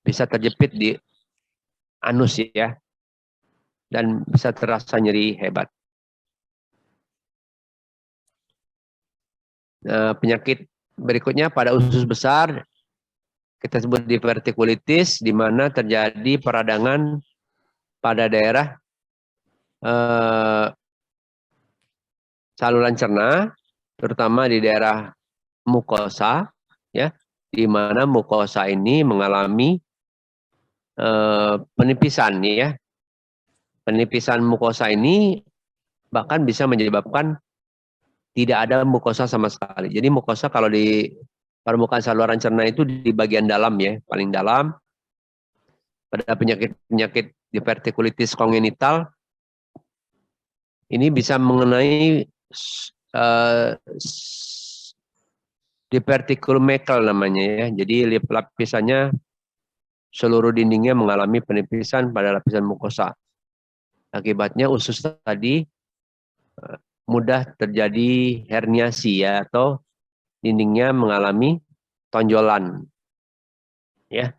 bisa terjepit di anus ya, dan bisa terasa nyeri hebat. Penyakit berikutnya pada usus besar kita sebut divertikulitis, di mana terjadi peradangan pada daerah saluran cerna, terutama di daerah mukosa, ya, di mana mukosa ini mengalami penipisan, ya. Penipisan mukosa ini bahkan bisa menyebabkan tidak ada mukosa sama sekali. Jadi mukosa kalau di permukaan saluran cerna itu di bagian dalam ya, paling dalam. Pada penyakit-penyakit divertikulitis kongenital ini bisa mengenai diverticulum mekel namanya ya. Jadi lapisannya seluruh dindingnya mengalami penipisan pada lapisan mukosa. Akibatnya usus tadi mudah terjadi herniasi ya, atau dindingnya mengalami tonjolan ya.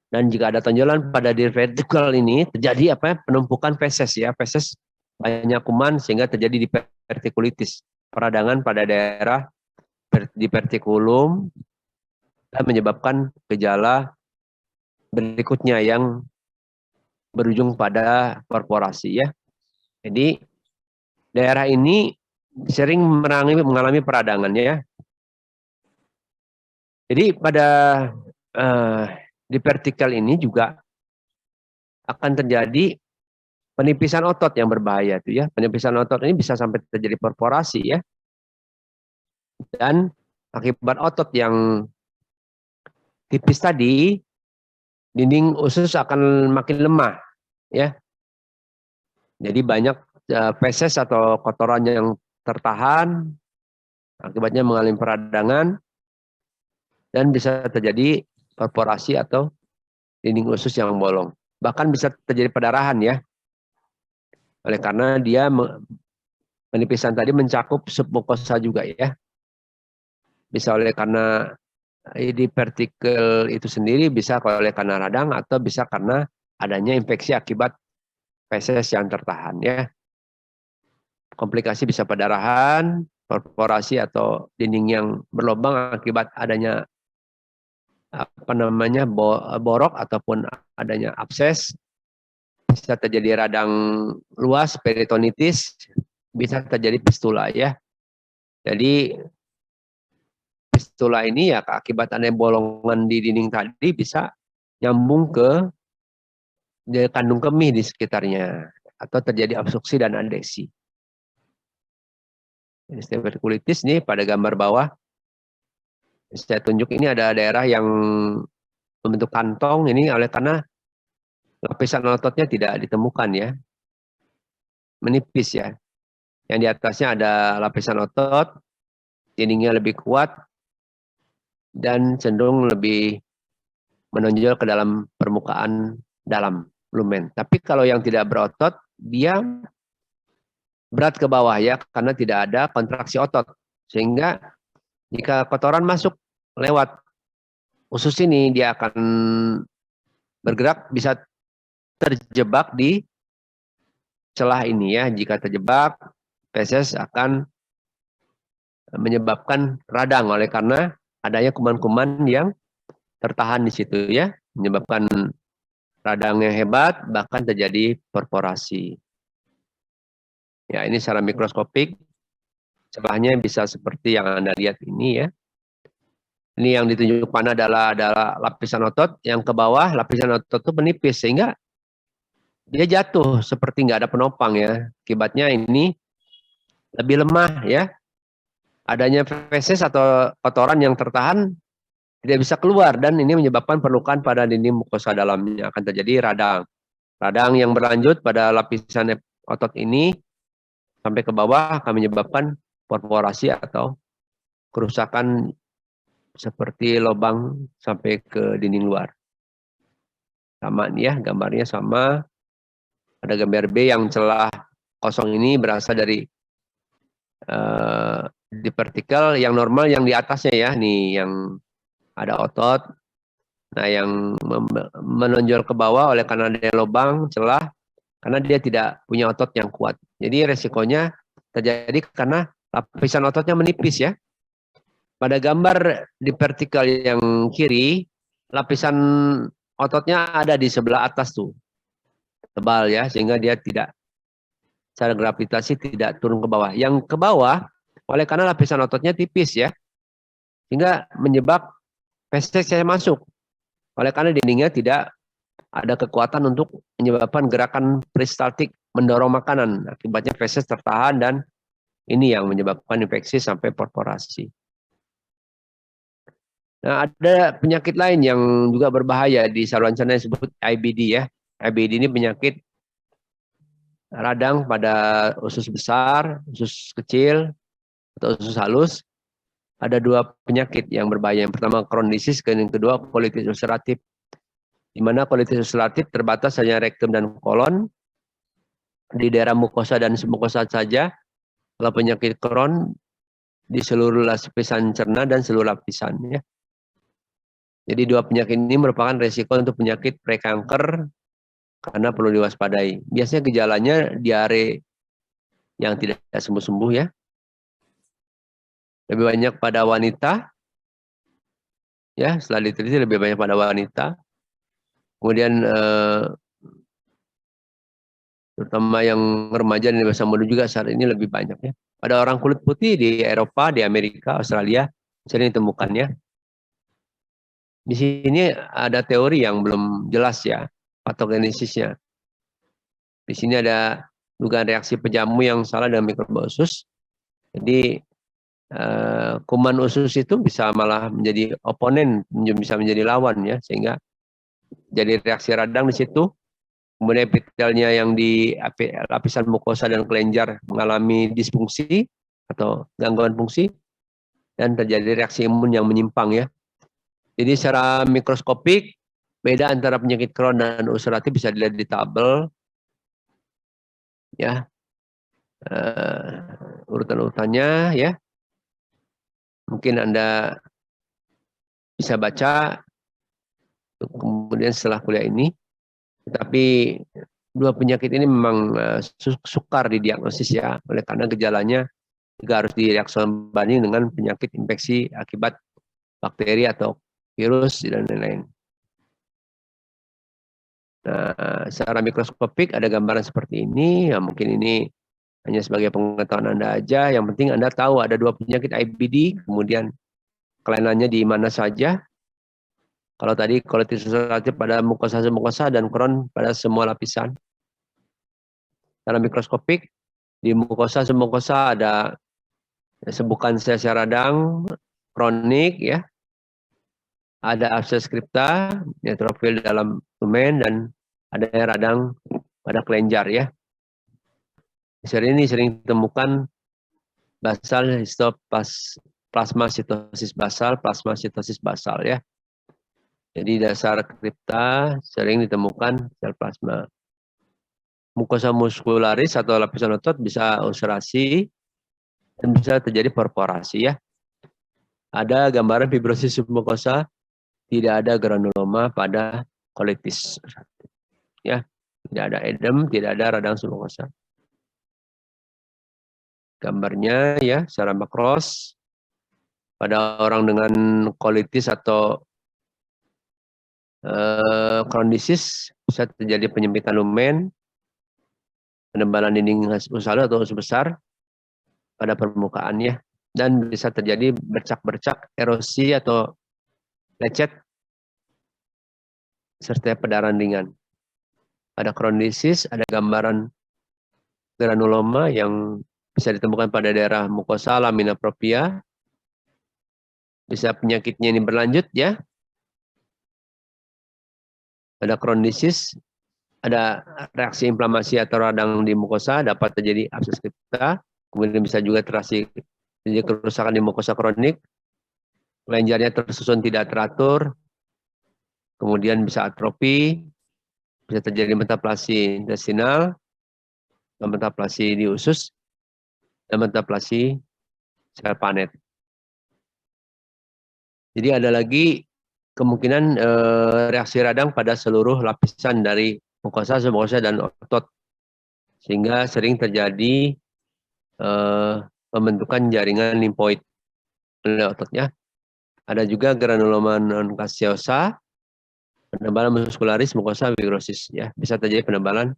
Dan jika ada tonjolan pada divertikul ini terjadi apa? Penumpukan feses ya, feses banyak kuman sehingga terjadi divertikulitis, peradangan pada daerah divertikulum dan menyebabkan gejala berikutnya yang berujung pada perforasi ya. Jadi daerah ini sering mengalami peradangan ya. Jadi pada di vertikal ini juga akan terjadi penipisan otot yang berbahaya tuh ya. Penipisan otot ini bisa sampai terjadi perforasi ya. Dan akibat otot yang tipis tadi, dinding usus akan makin lemah ya. Jadi banyak feses atau kotoran yang tertahan, akibatnya mengalami peradangan dan bisa terjadi perforasi atau dinding usus yang bolong. Bahkan bisa terjadi perdarahan ya. Oleh karena dia penipisan tadi mencakup submukosa juga ya. Bisa oleh karena di vertikal itu sendiri, bisa oleh karena radang, atau bisa karena adanya infeksi akibat feses yang tertahan ya. Komplikasi bisa perdarahan, perforasi atau dinding yang berlubang akibat adanya apa namanya borok ataupun adanya abses. Bisa terjadi radang luas, peritonitis, bisa terjadi fistula ya. Jadi fistula ini ya akibat adanya bolongan di dinding tadi bisa nyambung ke kandung kemih di sekitarnya atau terjadi obstruksi dan adheksi. Divertikulitis nih pada gambar bawah saya tunjuk ini ada daerah yang membentuk kantong ini oleh karena lapisan ototnya tidak ditemukan ya, menipis ya. Yang di atasnya ada lapisan otot, dindingnya lebih kuat dan cenderung lebih menonjol ke dalam permukaan dalam lumen. Tapi kalau yang tidak berotot, dia berat ke bawah ya, karena tidak ada kontraksi otot. Sehingga jika kotoran masuk lewat usus ini, dia akan bergerak, bisa terjebak di celah ini ya. Jika terjebak, feses akan menyebabkan radang oleh karena adanya kuman-kuman yang tertahan di situ ya, menyebabkan radang yang hebat, bahkan terjadi perforasi. Ya, ini secara mikroskopik, celahnya bisa seperti yang Anda lihat ini ya. Ini yang ditunjuk panah adalah lapisan otot, yang ke bawah lapisan otot itu menipis, sehingga dia jatuh seperti nggak ada penopang ya. Akibatnya ini lebih lemah ya. Adanya feses atau kotoran yang tertahan tidak bisa keluar, dan ini menyebabkan perlukan pada dinding mukosa dalamnya, akan terjadi radang. Radang yang berlanjut pada lapisan otot ini sampai ke bawah akan menyebabkan perforasi atau kerusakan seperti lubang sampai ke dinding luar. Sama nih ya, gambarnya sama. Ada gambar B yang celah kosong ini berasal dari di vertikal, yang normal yang di atasnya ya, nih yang ada otot. Nah, yang menonjol ke bawah oleh karena ada lubang, celah, karena dia tidak punya otot yang kuat. Jadi resikonya terjadi karena lapisan ototnya menipis ya. Pada gambar di vertikal yang kiri, lapisan ototnya ada di sebelah atas tuh, tebal ya, sehingga dia tidak, secara gravitasi tidak turun ke bawah. Yang ke bawah, oleh karena lapisan ototnya tipis ya, sehingga menyebab feses yang masuk. Oleh karena dindingnya tidak ada kekuatan untuk menyebabkan gerakan peristaltik mendorong makanan. Akibatnya feses tertahan, dan ini yang menyebabkan infeksi sampai perforasi. Nah, ada penyakit lain yang juga berbahaya di saluran cerna yang disebut IBD ya. IBD ini penyakit radang pada usus besar, usus kecil, atau usus halus. Ada dua penyakit yang berbahaya. Yang pertama kronisis, dan yang kedua kolitis ulceratif. Di mana kolitis ulceratif terbatas hanya rektum dan kolon, di daerah mukosa dan submukosa saja. Kalau penyakit Crohn di seluruh lapisan cerna dan seluruh lapisan ya. Jadi dua penyakit ini merupakan resiko untuk penyakit prekanker karena perlu diwaspadai. Biasanya gejalanya diare yang tidak sembuh-sembuh ya. Lebih banyak pada wanita. Ya, setelah diteliti lebih banyak pada wanita. Kemudian terutama yang remaja dan dewasa muda juga saat ini lebih banyak ya. Pada orang kulit putih di Eropa, di Amerika, Australia sering ditemukannya. Di sini ada teori yang belum jelas ya, patogenesisnya. Di sini ada dugaan reaksi pejamu yang salah dengan mikroba usus. Jadi kuman usus itu bisa malah menjadi oponen, bisa menjadi lawan ya, sehingga jadi reaksi radang di situ. Kemudian epitelnya yang di lapisan mukosa dan kelenjar mengalami disfungsi atau gangguan fungsi, dan terjadi reaksi imun yang menyimpang ya. Jadi secara mikroskopik beda antara penyakit Crohn dan ulceratif bisa dilihat di tabel ya, urutan-urutannya ya. Mungkin Anda bisa baca kemudian setelah kuliah ini. Tetapi dua penyakit ini memang sukar didiagnosis ya, oleh karena gejalanya juga harus direaksi banding dengan penyakit infeksi akibat bakteri atau virus dan lain-lain. Nah, secara mikroskopik ada gambaran seperti ini. Ya, mungkin ini hanya sebagai pengetahuan Anda aja. Yang penting Anda tahu ada dua penyakit IBD, kemudian kelainannya di mana saja. Kalau tadi kolitis ulceratif pada mukosa dan Crohn pada semua lapisan. Dalam mikroskopik di mukosa ada sebukan sel-sel radang kronik ya, ada abses kripta, neutrofil dalam lumen, dan ada radang pada kelenjar ya. Ini sering ditemukan basal plasmasitosis basal ya. Jadi dasar kripta sering ditemukan sel plasma. Mukosa muskularis atau lapisan otot bisa ulcerasi dan bisa terjadi perforasi ya. Ada gambaran fibrosis submukosa, tidak ada granuloma pada kolitis. Ya, tidak ada edem, tidak ada radang submukosa. Gambarnya ya secara makros pada orang dengan kolitis atau Crohn disease bisa terjadi penyempitan lumen, penebalan dinding usus halus atau usus besar pada permukaannya, dan bisa terjadi bercak-bercak erosi atau lecet serta perdarahan ringan. Pada Crohn disease ada gambaran granuloma yang bisa ditemukan pada daerah mukosa lamina propria. Bisa penyakitnya ini berlanjut ya. Pada Crohn disease ada reaksi inflamasi atau radang di mukosa, dapat terjadi abses kripta, kemudian bisa juga terjadi kerusakan di mukosa kronik, kelenjarnya tersusun tidak teratur, kemudian bisa atrofi, bisa terjadi metaplasi intestinal, metaplasi di usus, dan metaplasi sel panet. Jadi ada lagi kemungkinan reaksi radang pada seluruh lapisan dari mukosa, submukosa, dan otot, sehingga sering terjadi pembentukan jaringan limfoid oleh ototnya. Ada juga granuloma non gaseosa, penebalan muskularis, mukosa, fibrosis ya, bisa terjadi penebalan.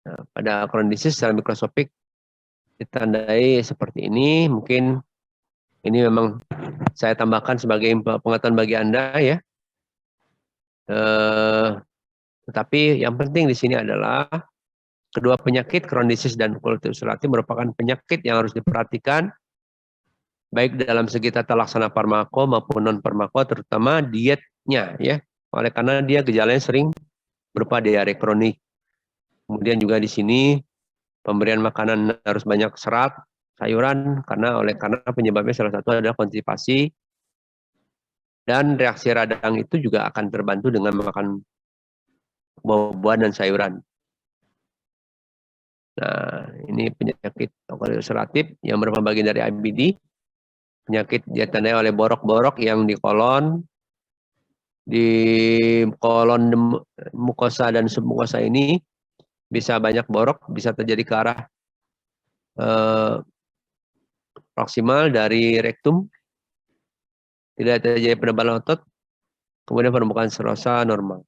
Nah, pada Crohn disease secara mikroskopik ditandai seperti ini. Mungkin ini memang saya tambahkan sebagai pengetahuan bagi Anda ya. Tetapi yang penting di sini adalah kedua penyakit Crohn disease dan kolitis ulceratif merupakan penyakit yang harus diperhatikan baik dalam segi tata laksana farmako maupun non farmako, terutama dietnya ya. Oleh karena dia gejalanya sering berupa diare kronik. Kemudian juga di sini pemberian makanan harus banyak serat, sayuran, karena penyebabnya salah satu adalah konstipasi, dan reaksi radang itu juga akan terbantu dengan makan buah-buahan dan sayuran. Nah, ini penyakit kolitis ulceratif yang merupakan bagian dari IBD. Penyakit ditandai oleh borok-borok yang di kolon mukosa dan submukosa ini bisa banyak borok, bisa terjadi ke arah proksimal dari rektum, tidak terjadi penebalan otot, kemudian permukaan serosa normal.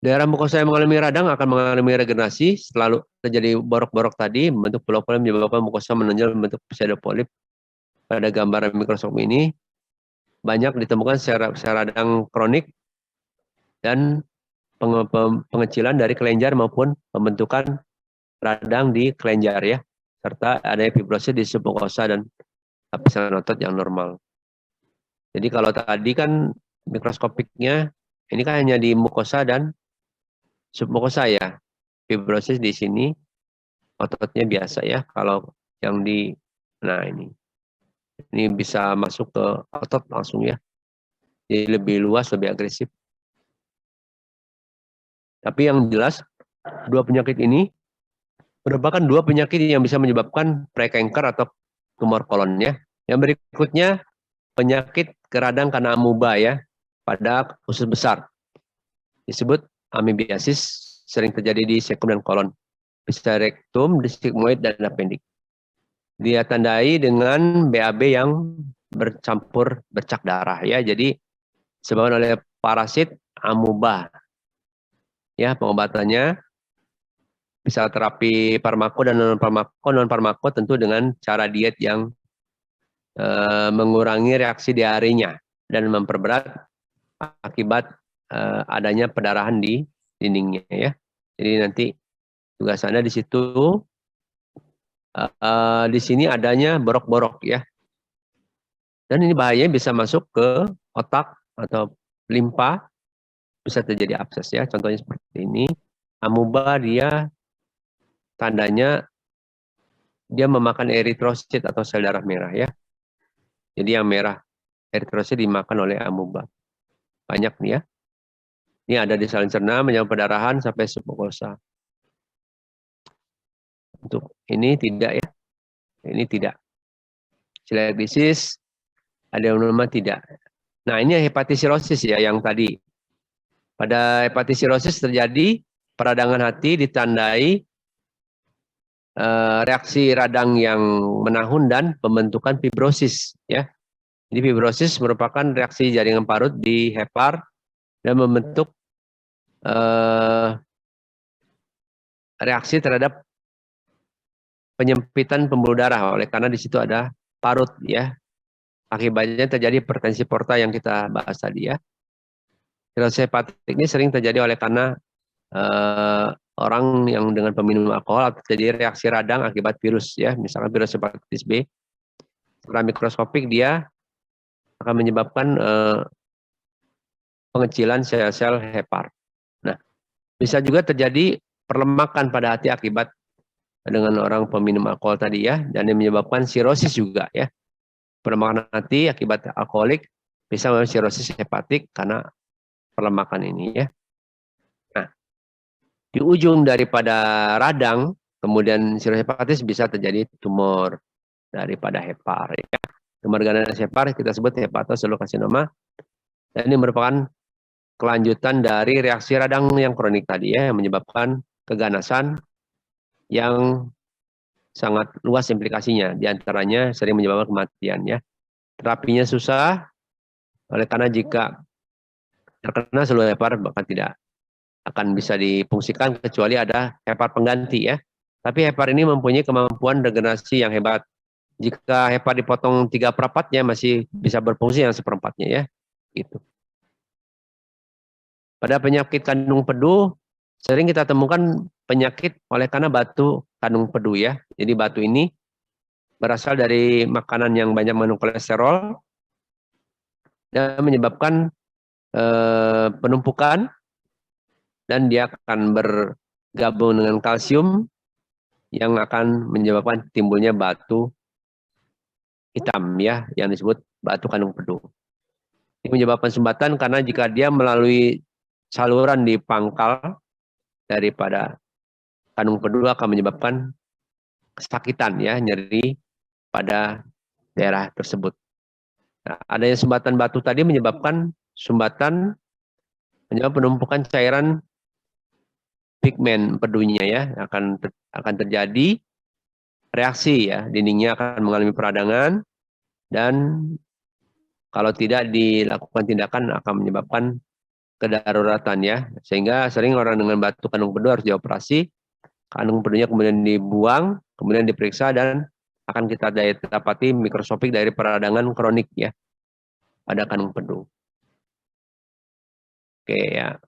Daerah mukosa yang mengalami radang akan mengalami regenerasi, selalu terjadi borok-borok tadi, membentuk pulau-pulau menyebabkan mukosa menonjol membentuk pseudopolip. Pada gambaran mikroskop ini, banyak ditemukan sel radang kronik dan pengecilan dari kelenjar maupun pembentukan radang di kelenjar ya, serta ada fibrosis di submukosa dan lapisan otot yang normal. Jadi kalau tadi kan mikroskopiknya ini kan hanya di mukosa dan submukosa ya, fibrosis di sini, ototnya biasa ya. Kalau yang di, nah ini bisa masuk ke otot langsung ya, jadi lebih luas, lebih agresif. Tapi yang jelas dua penyakit ini merupakan dua penyakit yang bisa menyebabkan prekanker atau tumor kolon ya. Yang berikutnya penyakit keradang karena amuba ya pada usus besar, disebut amoebiasis, sering terjadi di sekum dan kolon, bisa rektum, sigmoid, dan appendik. Dia tandai dengan BAB yang bercampur bercak darah ya. Jadi disebabkan oleh parasit amuba. Ya, pengobatannya bisa terapi farmako dan non farmako. Non farmako tentu dengan cara diet yang mengurangi reaksi diarenya dan memperberat akibat adanya pendarahan di dindingnya ya. Jadi nanti tugas Anda di situ di sini adanya borok-borok ya. Dan ini bahayanya bisa masuk ke otak atau limpa, bisa terjadi abses ya. Contohnya seperti ini. Amuba dia tandanya dia memakan eritrosit atau sel darah merah ya. Jadi yang merah eritrosit dimakan oleh amuba. Banyak nih ya. Ini ada di saluran cerna menyebabkan pendarahan sampai submukosa. Untuk ini tidak ya. Ini tidak. Celiac disease adenoma tidak. Nah, ini hepatitis sirosis ya yang tadi. Pada hepatitis sirosis terjadi peradangan hati ditandai reaksi radang yang menahun dan pembentukan fibrosis ya. Jadi fibrosis merupakan reaksi jaringan parut di hepar dan membentuk reaksi terhadap penyempitan pembuluh darah oleh karena di situ ada parut ya. Akibatnya terjadi hipertensi porta yang kita bahas tadi ya. Sirosis hepatik ini sering terjadi oleh karena orang yang dengan peminum alkohol atau terjadi reaksi radang akibat virus ya, misalkan virus hepatitis B. Secara mikroskopik dia akan menyebabkan pengecilan sel-sel hepar. Nah, bisa juga terjadi perlemakan pada hati akibat dengan orang peminum alkohol tadi ya, dan yang menyebabkan sirosis juga ya. Perlemakan hati akibat alkoholik bisa menyebabkan sirosis hepatik karena perlemakan ini ya. Nah, di ujung daripada radang, kemudian sirosis hepatis bisa terjadi tumor daripada hepar ya. Tumor ganas hepar kita sebut hepatosudiokarsinoma, dan ini merupakan kelanjutan dari reaksi radang yang kronik tadi ya, yang menyebabkan keganasan yang sangat luas implikasinya, diantaranya sering menyebabkan kematian ya. Terapinya susah, oleh karena jika terkena seluruh hepar bahkan tidak akan bisa difungsikan kecuali ada hepar pengganti ya. Tapi hepar ini mempunyai kemampuan regenerasi yang hebat. Jika hepar dipotong 3/4-nya masih bisa berfungsi yang 1/4-nya ya. Gitu. Pada penyakit kandung pedu sering kita temukan penyakit oleh karena batu kandung pedu ya. Jadi batu ini berasal dari makanan yang banyak mengandung kolesterol dan menyebabkan penumpukan, dan dia akan bergabung dengan kalsium yang akan menyebabkan timbulnya batu hitam ya, yang disebut batu kandung pedu. Ini menyebabkan sumbatan karena jika dia melalui saluran di pangkal daripada kandung pedu akan menyebabkan kesakitan ya, nyeri pada daerah tersebut. Nah, adanya sumbatan batu tadi menyebabkan sumbatan, menyebabkan penumpukan cairan pigmen pedunya ya, akan terjadi reaksi ya, dindingnya akan mengalami peradangan, dan kalau tidak dilakukan tindakan akan menyebabkan kedaruratan ya, sehingga sering orang dengan batu kandung pedu harus dioperasi, kandung pedunya kemudian dibuang, kemudian diperiksa, dan akan kita dapati mikroskopik dari peradangan kronik ya pada kandung pedu. Oke ya,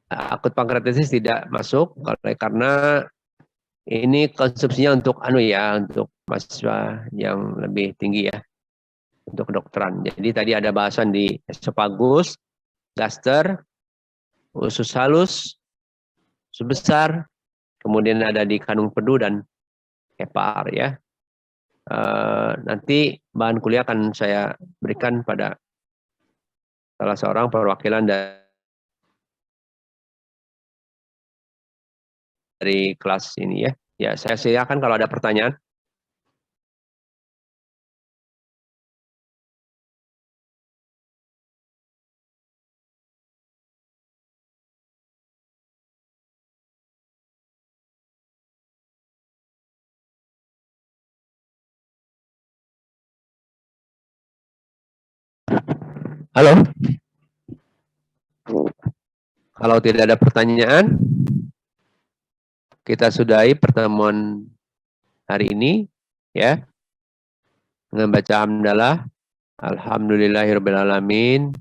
akut pankreatitis tidak masuk karena ini konsumsinya untuk untuk mahasiswa yang lebih tinggi ya, untuk kedokteran. Jadi tadi ada bahasan di esofagus, gaster, usus halus, usus besar, kemudian ada di kandung pedu dan hepar ya. Nanti bahan kuliah akan saya berikan pada salah seorang perwakilan dari kelas ini ya. Ya, saya silakan kalau ada pertanyaan. Halo. Kalau tidak ada pertanyaan, kita sudahi pertemuan hari ini ya. dengan baca hamdalah. Alhamdulillahirabbil alamin.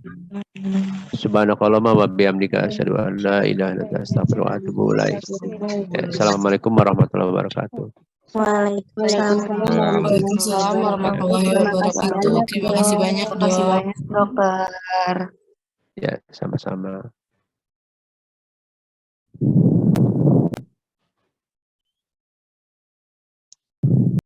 Subhanakallahumma wa bihamdika asyhadu an la ilaha illa anta astaghfiruka wa atubu ilaik. Ya, assalamualaikum warahmatullahi wabarakatuh. Waalaikumsalam warahmatullahi wabarakatuh. Terima kasih banyak, Dok. Dokter. Ya, sama-sama.